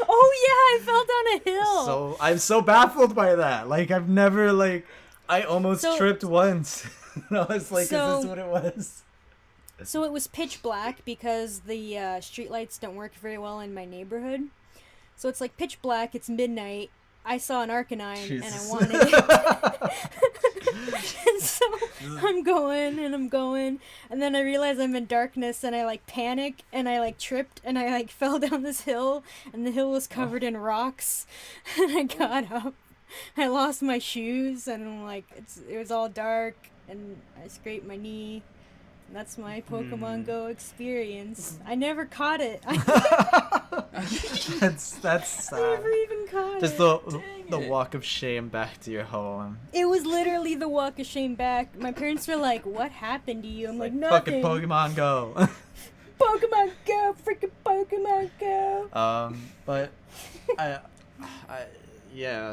Oh yeah, I fell down a hill. So I'm so baffled by that. Like I've never I almost tripped once. I was like, is this what it was? So it was pitch black because the street lights don't work very well in my neighborhood. So it's like pitch black. It's midnight. I saw an Arcanine and I wanted it. And so I'm going, and then I realize I'm in darkness, and I panic, and I tripped, and I fell down this hill, and the hill was covered in rocks, and I got up. I lost my shoes, and it was all dark, and I scraped my knee. That's my Pokemon Go experience. I never caught it. That's sad. I never even caught Just it. the walk of shame back to your home. It was literally the walk of shame back. My parents were like, "What happened to you?" I'm like, "Nothing." Fucking Pokemon Go. Pokemon Go, freaking Pokemon Go. But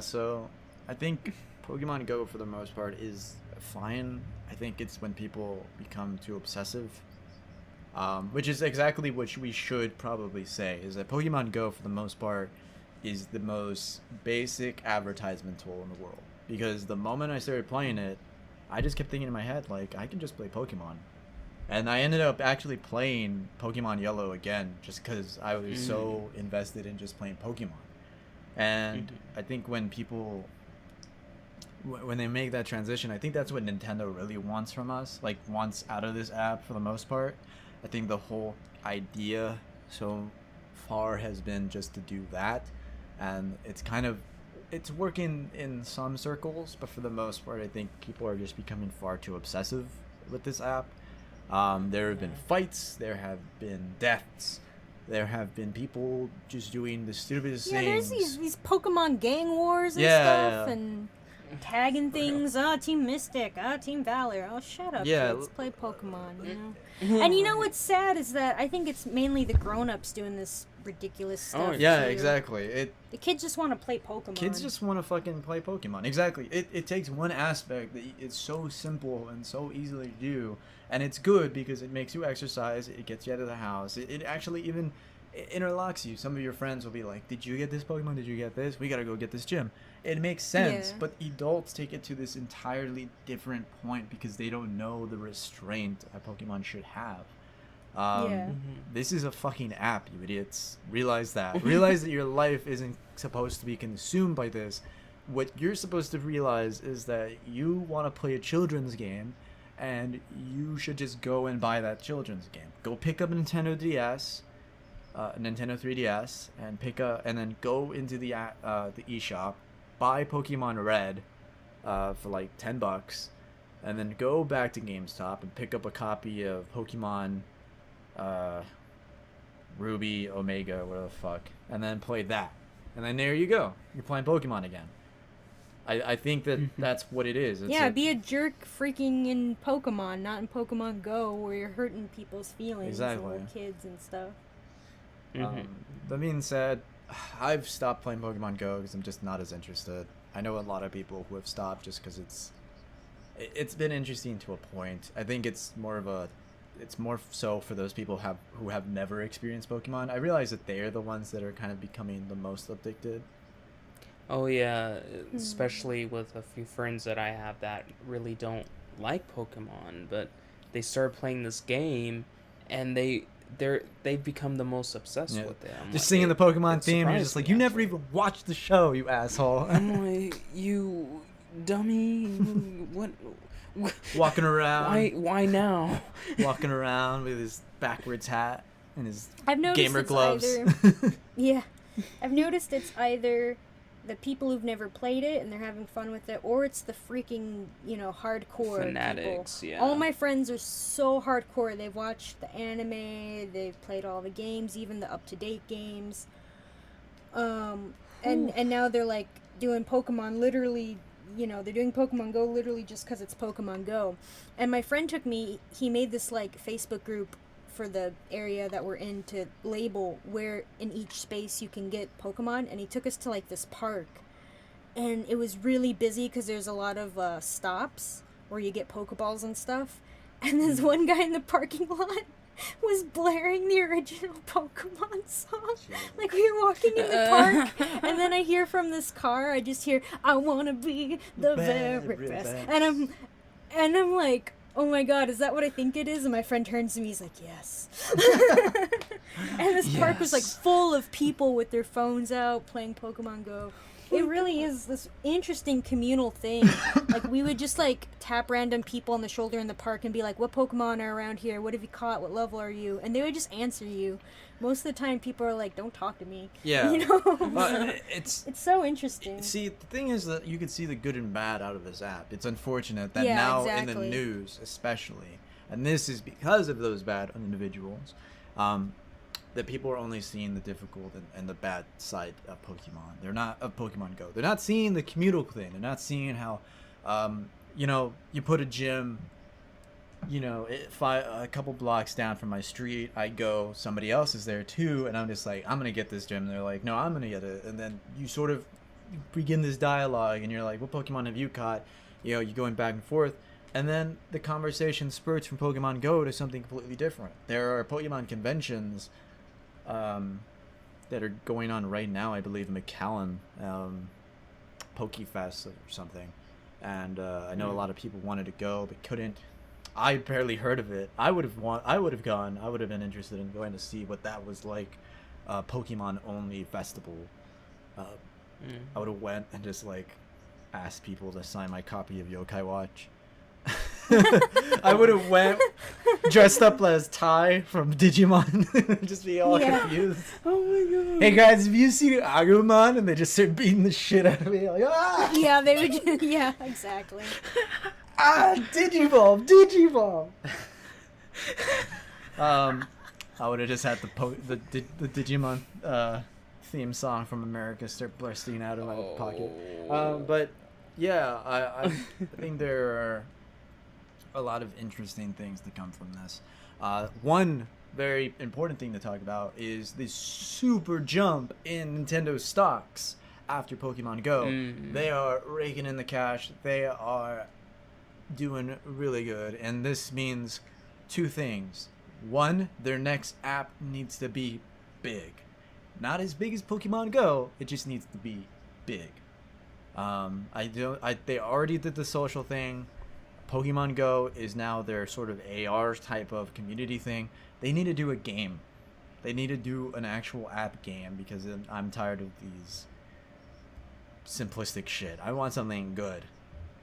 so I think Pokemon Go for the most part is fine. I think it's when people become too obsessive, which is exactly what we should probably say, is that Pokemon Go for the most part is the most basic advertisement tool in the world. Because the moment I started playing it, I just kept thinking in my head, I can just play Pokemon. And I ended up actually playing Pokemon Yellow again, just because I was so invested in just playing Pokemon. And I think when they make that transition, I think that's what Nintendo really wants from us, wants out of this app for the most part. I think the whole idea so far has been just to do that, and it's working in some circles, but for the most part I think people are just becoming far too obsessive with this app. There have been fights, there have been deaths, there have been people just doing the stupidest things. There's these Pokemon gang wars and stuff, and tagging things. Team Mystic, Team Valor. Shut up, kids. Play Pokemon, you know? And you know what's sad is that I think it's mainly the grown-ups doing this ridiculous stuff. Yeah, too. exactly. The kids just want to play Pokemon. Kids just want to fucking play Pokemon. Exactly. It takes one aspect that it's so simple and so easily to do, and it's good because it makes you exercise. It gets you out of the house. It actually even interlocks you. Some of your friends will be like, "Did you get this Pokemon? Did you get this? We gotta go get this gym." It makes sense, Yeah. but adults take it to this entirely different point because they don't know the restraint a Pokemon should have. This is a fucking app, you idiots. Realize that. Realize that your life isn't supposed to be consumed by this. What you're supposed to realize is that you want to play a children's game, and you should just go and buy that children's game. Go pick up a Nintendo DS, Nintendo 3DS, and then go into the eShop, buy Pokemon Red for like $10, and then go back to GameStop and pick up a copy of Pokemon Ruby, Omega, whatever the fuck, and then play that, and then there you go, you're playing Pokemon again. I think that that's what it is. It's be a jerk freaking in Pokemon, not in Pokemon Go, where you're hurting people's feelings, Exactly. little kids and stuff. That being said, I've stopped playing Pokemon Go because I'm just not as interested. I know a lot of people who have stopped just because it's been interesting to a point. I think it's more so for those people who have never experienced Pokemon. I realize that they're the ones that are kind of becoming the most addicted. Oh yeah, especially with a few friends that I have that really don't like Pokemon, but they start playing this game, and they've become the most obsessed with it. Just singing the Pokemon theme, you're just like, you never even watched the show, you asshole. I'm like, you dummy. What? Walking around. Why now? Walking around with his backwards hat and his I've gamer gloves. I've noticed it's either the people who've never played it and they're having fun with it, or it's the freaking, hardcore fanatics, people. yeah. All my friends are so hardcore. They've watched the anime, they've played all the games, even the up-to-date games. And now they're like doing Pokemon literally, they're doing Pokemon Go literally just because it's Pokemon Go. And my friend he made this like Facebook group for the area that we're in to label where in each space you can get Pokemon, and he took us to like this park, and it was really busy because there's a lot of stops where you get Pokeballs and stuff, and this one guy in the parking lot was blaring the original Pokemon song. Like, we were walking in the park, and then I hear from this car, I just hear, "I wanna be the very best," and I'm like, oh my god, is that what I think it is? And my friend turns to me, he's like, yes. And this park was like full of people with their phones out playing Pokemon Go. It really is this interesting communal thing. Like, we would just like tap random people on the shoulder in the park and be like, what Pokemon are around here? What have you caught? What level are you? And they would just answer you. Most of the time people are like, don't talk to me. Yeah. It's so interesting. See, the thing is that you can see the good and bad out of this app. It's unfortunate that in the news especially, and this is because of those bad individuals, that people are only seeing the difficult and the bad side of Pokemon. They're not of Pokemon Go. They're not seeing the communal thing. They're not seeing how, you put a gym, a couple blocks down from my street, I go, somebody else is there too, and I'm just like, I'm gonna get this gym. And they're like, no, I'm gonna get it. And then you sort of begin this dialogue, and you're like, what Pokemon have you caught? You're going back and forth. And then the conversation spurts from Pokemon Go to something completely different. There are Pokemon conventions that are going on right now, I believe, in McAllen, PokeFest or something. And I know a lot of people wanted to go but couldn't. I barely heard of it. I would have gone. I would have been interested in going to see what that was like. Pokemon only festival. I would have went and just like asked people to sign my copy of Yokai Watch. I would have went dressed up as Ty from Digimon. Just be all confused. Oh my god. Hey guys, have you seen Agumon? And they just start beating the shit out of me. Like, ah! Yeah, they would just, yeah, exactly. Digivolve. I would have just had the Digimon theme song from America start bursting out of my pocket. But yeah, I think there are a lot of interesting things to come from this. One very important thing to talk about is this super jump in Nintendo stocks after Pokemon Go. They are raking in the cash. They are doing really good, and this means two things. One, their next app needs to be big. Not as big as Pokemon Go, it just needs to be big. They already did the social thing. Pokemon Go is now their sort of AR type of community thing. They need to do a game. They need to do an actual app game, because I'm tired of these simplistic shit. I want something good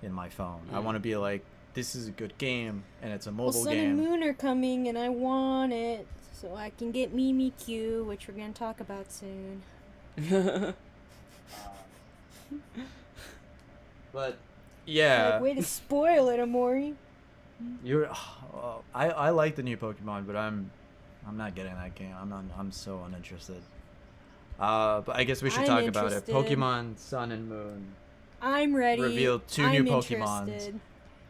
in my phone. I want to be like, this is a good game, and it's a mobile Sun game. and Moon are coming, and I want it, so I can get Mimikyu, which we're going to talk about soon. But yeah, Like, way to spoil it, Amori. I like the new Pokemon, but I'm not getting that game. I'm so uninterested. But I guess we should talk about it. Pokemon Sun and Moon. I'm ready. Revealed two new Pokemons. Interested.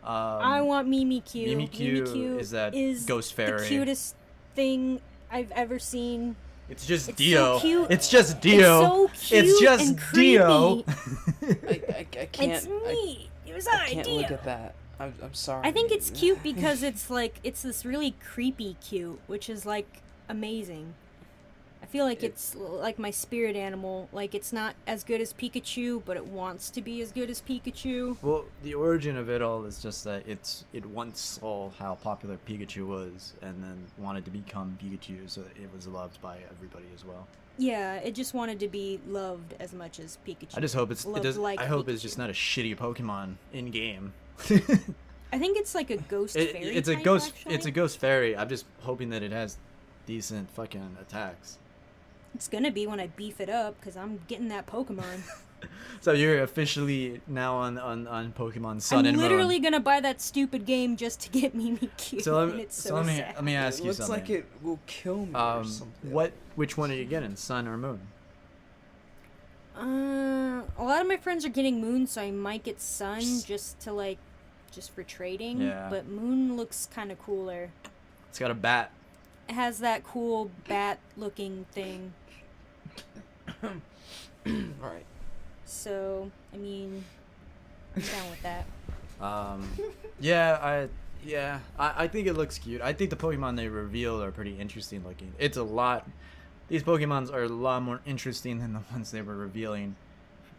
I want Mimikyu. Mimikyu is that Ghost Fairy. The cutest thing I've ever seen. It's just It's Dio. so cute. It's just Dio. It's so cute It's just and Dio. I can't. It's me. It was an I can't idea. look at that. I'm sorry. I think it's cute because it's this really creepy cute, which is like amazing. I feel like it's like my spirit animal. Like, it's not as good as Pikachu, but it wants to be as good as Pikachu. Well, the origin of it all is just that it once saw how popular Pikachu was, and then wanted to become Pikachu, so it was loved by everybody as well. Yeah, it just wanted to be loved as much as Pikachu. I just hope it's Pikachu. just not a shitty Pokemon in game. I think it's like a ghost fairy. It's a type, ghost. actually. It's a ghost fairy. I'm just hoping that it has decent fucking attacks. It's gonna be when I beef it up, because I'm getting that Pokemon. So you're officially now on Pokemon Sun and Moon. I'm literally gonna buy that stupid game just to get Mimikyu. So and it's so sad. let me ask It you looks something. like it will kill me or something. Which one are you getting, Sun or Moon? A lot of my friends are getting Moon, so I might get Sun just for trading. Yeah. But Moon looks kind of cooler. It's got a bat. It has that cool bat-looking thing. Alright. So, I mean, I'm down with that. I think it looks cute. I think the Pokemon they revealed are pretty interesting looking. These Pokemons are a lot more interesting than the ones they were revealing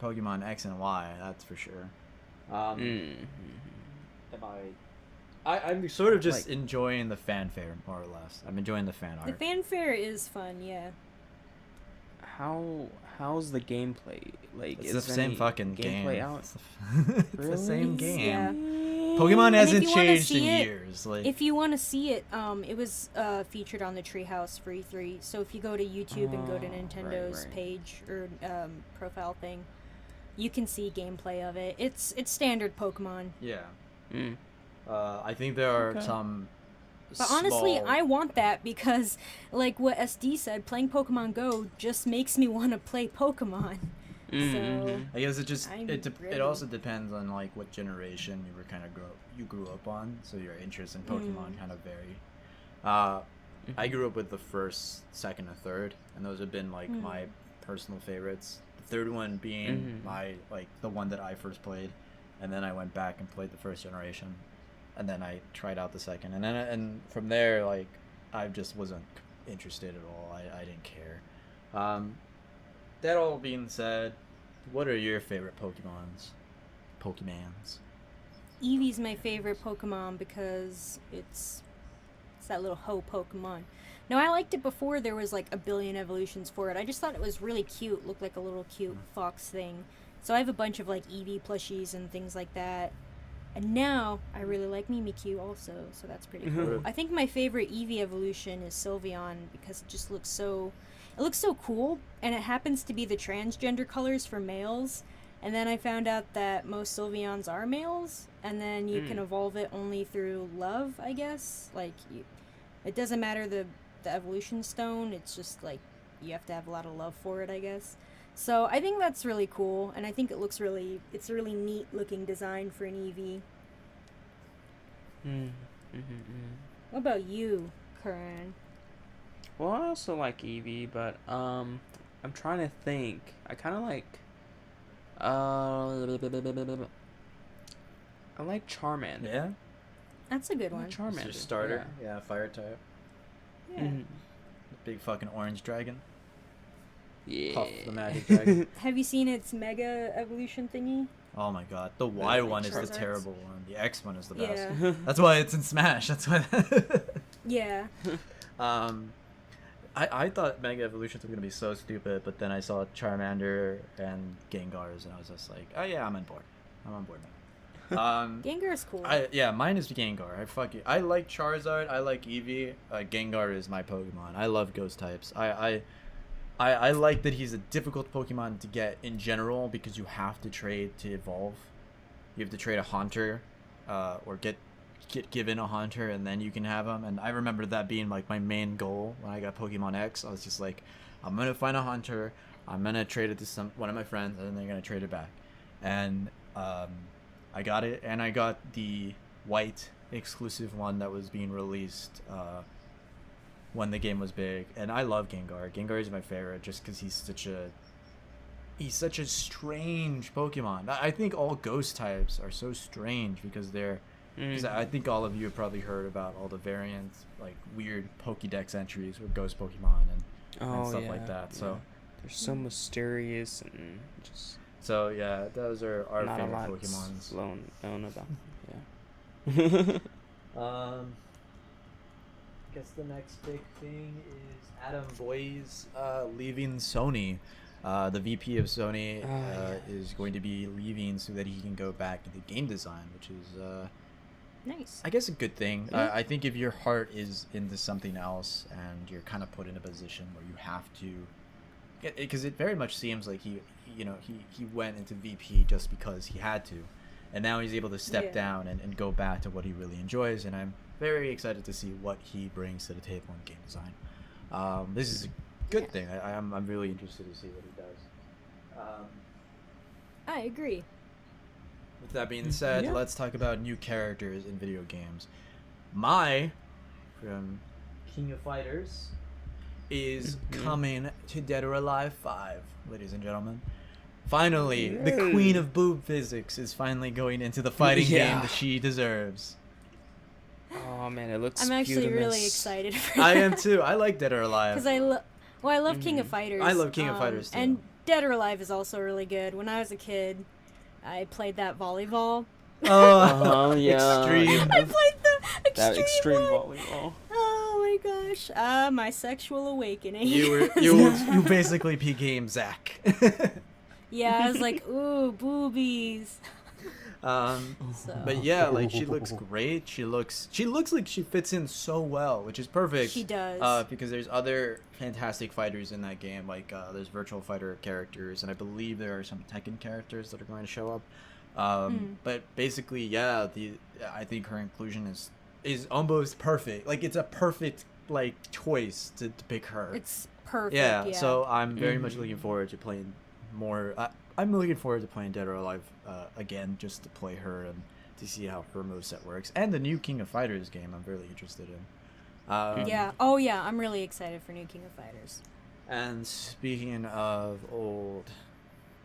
for Pokemon X and Y, that's for sure. I'm sort of just enjoying the fanfare, more or less. I'm enjoying the fan art. The fanfare is fun, yeah. How's the gameplay? Like, it's the same fucking game. Gameplay out? It's the same game. Yeah. Pokemon hasn't if you wanna changed see in it- years. Like, If you want to see it, it was featured on the Treehouse for E3. So if you go to YouTube and go to Nintendo's right. page or profile thing, you can see gameplay of it. It's standard Pokemon. yeah. I think there are some. But honestly, small- I want that because, like what SD said, playing Pokemon Go just makes me want to play Pokemon. So I guess it ready. also depends on like what generation you grew up on, so your interest in Pokemon kind of vary. I grew up with the first, second, and third, and those have been like my personal favorites. The third one being the one that I first played, and then I went back and played the first generation, and then I tried out the second, and from there like I just wasn't interested at all. I didn't care. That all being said, what are your favorite Pokemons? Eevee's my favorite Pokemon because it's that little hoe Pokemon. No, I liked it before there was like a billion evolutions for it. I just thought it was really cute. Looked like a little cute fox thing. So I have a bunch of like Eevee plushies and things like that. And now I really like Mimikyu also, so that's pretty cool. I think my favorite Eevee evolution is Sylveon because it just looks so cool, and it happens to be the transgender colors for males. And then I found out that most Sylveons are males, and then you can evolve it only through love, I guess. Like, it doesn't matter the evolution stone, it's just like you have to have a lot of love for it, I guess. So I think that's really cool, and I think it's a really neat looking design for an Eevee. What about you, Karan? Well, I also like Eevee, but I'm trying to think. I kind of like I like Charmander. Yeah. That's a good I one. like Charmander. Your starter. Yeah, fire type. Yeah. Mhm. Big fucking orange dragon. Yeah. Puff the magic dragon. Have you seen its mega evolution thingy? Oh my god. The Y like one is the Charizard's? terrible one. The X one is the best. Yeah. That's why it's in Smash. That's why. Yeah. I thought Mega Evolutions were gonna be so stupid, but then I saw Charmander and Gengars, and I was just like, oh yeah, I'm on board. I'm on board now. Gengar's cool. Yeah, mine is Gengar. I like Charizard. I like Eevee. Gengar is my Pokemon. I love ghost types. I like that he's a difficult Pokemon to get in general because you have to trade to evolve. You have to trade a Haunter, or get given a Haunter, and then you can have him. And I remember that being like my main goal when I got Pokemon X. I was just like, I'm gonna find a Haunter. I'm gonna trade it to one of my friends, and then they're gonna trade it back. And I got it, and I got the white exclusive one that was being released when the game was big. And I love Gengar. Gengar is my favorite just because he's such a strange Pokemon. I think all ghost types are so strange because they're. Because I think all of you have probably heard about all the variants, like weird Pokédex entries with ghost Pokemon and stuff like that. So they're so mysterious and just. So yeah, those are our not favorite a lot Pokemons. known about. Yeah. I guess the next big thing is Adam Boyes leaving Sony. The VP of Sony is going to be leaving so that he can go back into game design, which is nice. I guess a good thing. I think if your heart is into something else and you're kind of put in a position where you have to, because it very much seems like he went into VP just because he had to, and now he's able to step down and go back to what he really enjoys. And I'm very excited to see what he brings to the table in game design. This is a good thing. I'm really interested to see what he does. I agree. With that being said, let's talk about new characters in video games. Mai from King of Fighters is coming to Dead or Alive 5, ladies and gentlemen. Finally, the queen of boob physics is finally going into the fighting game that she deserves. Oh man, it looks. I'm actually beautimous. really excited for I that. am too. I like Dead or Alive. Because I love King of Fighters. I love King of Fighters too. And Dead or Alive is also really good. When I was a kid, I played that volleyball. Oh, yeah. Extreme. I played the extreme one. volleyball. Oh my gosh. My sexual awakening. You basically became Zach. Yeah, I was like, ooh, boobies. But yeah, like she looks great. She looks like she fits in so well, which is perfect. She does. Because there's other fantastic fighters in that game. Like there's virtual fighter characters, and I believe there are some Tekken characters that are going to show up. But basically, yeah, I think her inclusion is almost perfect. Like it's a perfect like choice to pick her. It's perfect. Yeah. So I'm very much looking forward to playing more. I'm looking forward to playing Dead or Alive again, just to play her and to see how her moveset works. And the new King of Fighters game, I'm really interested in. Yeah. Oh yeah, I'm really excited for new King of Fighters. And speaking of old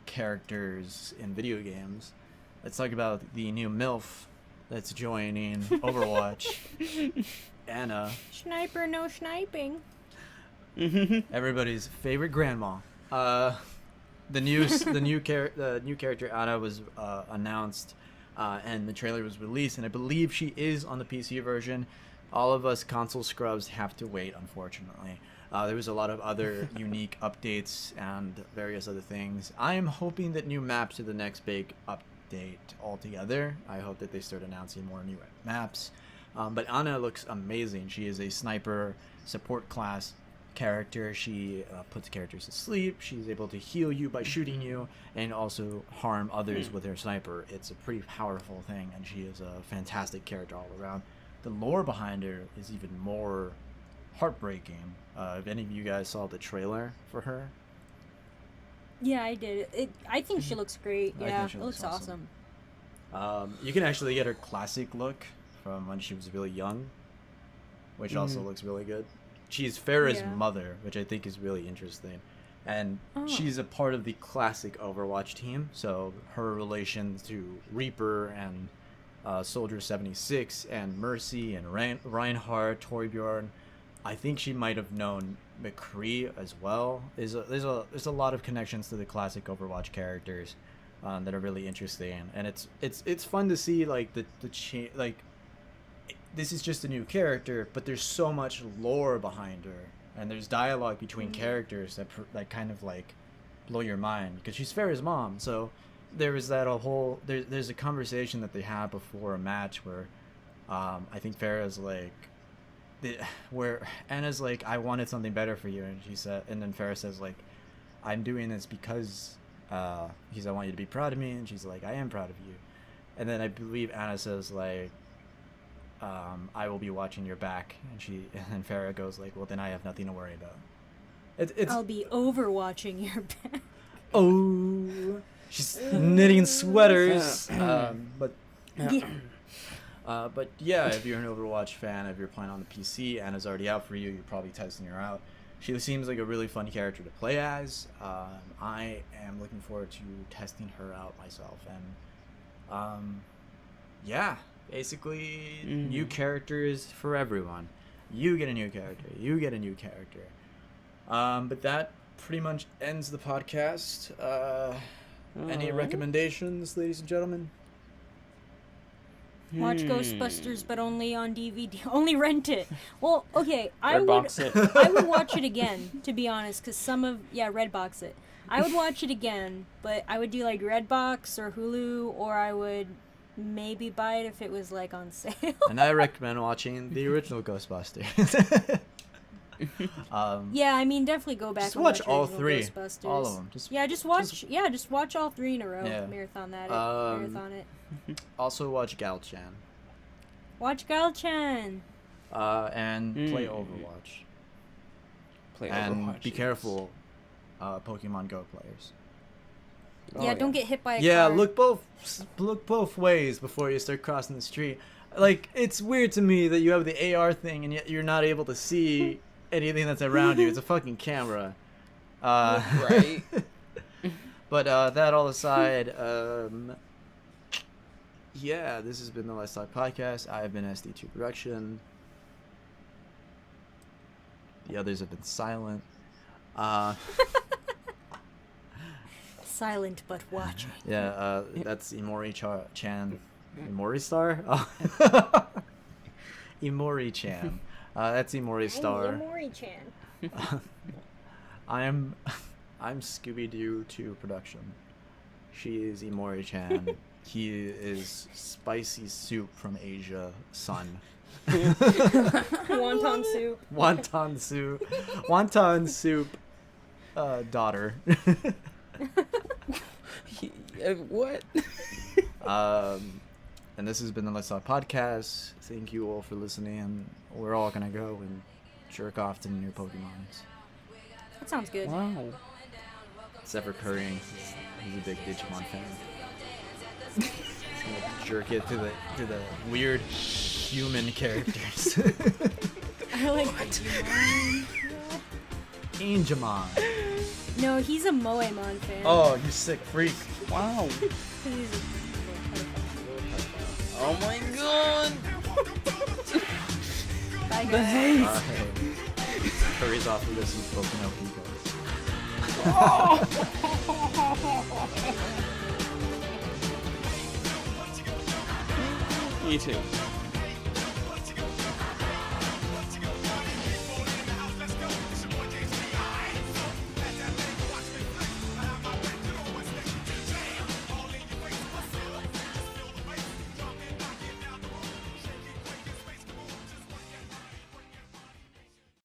characters in video games, let's talk about the new MILF that's joining Overwatch. Anna. Sniper, no sniping. Everybody's favorite grandma. The new character Anna was announced, and the trailer was released, and I believe she is on the PC version. All of us console scrubs have to wait, unfortunately. There was a lot of other unique updates and various other things. I am hoping that new maps are the next big update altogether. I hope that they start announcing more new maps. But Anna looks amazing. She is a sniper support class character. She puts characters to sleep. She's able to heal you by shooting you and also harm others with her sniper. It's a pretty powerful thing, and she is a fantastic character all around. The lore behind her is even more heartbreaking. If any of you guys saw the trailer for her. Yeah, I did. I think she looks great. I Yeah, think she it looks awesome. You can actually get her classic look from when she was really young, which also looks really good. she's Farrah's Yeah. mother, which I think is really interesting. And she's a part of the classic Overwatch team, so her relation to Reaper and Soldier 76 and Mercy and Reinhardt, Torbjorn, I think she might have known McCree as well. There's a lot of connections to the classic Overwatch characters that are really interesting, and it's fun to see like the like this is just a new character, but there's so much lore behind her. And there's dialogue between characters that kind of like blow your mind, because she's Farrah's mom. So there was that whole there's a conversation that they have before a match where I think Farrah's like where Anna's like, I wanted something better for you, and she said, and then Farrah says like, I'm doing this because I want you to be proud of me, and she's like, I am proud of you. And then I believe Anna says like, I will be watching your back, and Farrah goes like, well, then I have nothing to worry about. It's I'll be overwatching your back. Oh, she's knitting sweaters. But yeah, if you're an Overwatch fan, if you're playing on the PC, Anna's already out for you. You're probably testing her out. She seems like a really fun character to play as. I am looking forward to testing her out myself, and yeah. Basically, new characters for everyone. You get a new character. You get a new character. But that pretty much ends the podcast. Any recommendations, ladies and gentlemen? Watch Ghostbusters, but only on DVD. Only rent it. Well, okay, I Redbox would. it. I would watch it again, to be honest, because Redbox it. I would watch it again, but I would do like Redbox or Hulu, or I would maybe buy it if it was like on sale. And I recommend watching the original Ghostbusters. Yeah, I mean, definitely go back just and watch watch all original three, Ghostbusters. all of them. Just watch all three in a row. Yeah. Marathon it. Also watch Gal-chan. Watch Gal-chan. And play Overwatch. And be careful, Pokemon Go players. Yeah, don't get hit by a Yeah, car. look both ways before you start crossing the street. Like, it's weird to me that you have the AR thing and yet you're not able to see anything that's around you. It's a fucking camera. Right. But that all aside, yeah, this has been the Let's Talk podcast. I have been SD2 Production. The others have been silent. Silent but watching. Yeah, that's Imori-chan. Imori Star? Oh. Imori-chan. That's Imori Star. Imori-chan. I'm Scooby-Doo 2 Production. She is Imori-chan. He is Spicy Soup from Asia, son. Wonton soup. Wonton soup. Wonton soup, daughter. What? And this has been the Let's Talk podcast. Thank you all for listening. And we're all gonna go and jerk off to the new Pokemons. That sounds good. Wow. Except for Curry, he's a big Digimon fan. He's gonna jerk it to the weird human characters. I like Angemon. No, he's a Moemon fan. Oh, you sick freak. Wow. He's Oh my god. Bye, The guys. hate. Hey. Curry's off to listen to Pokemon Pico. Me too.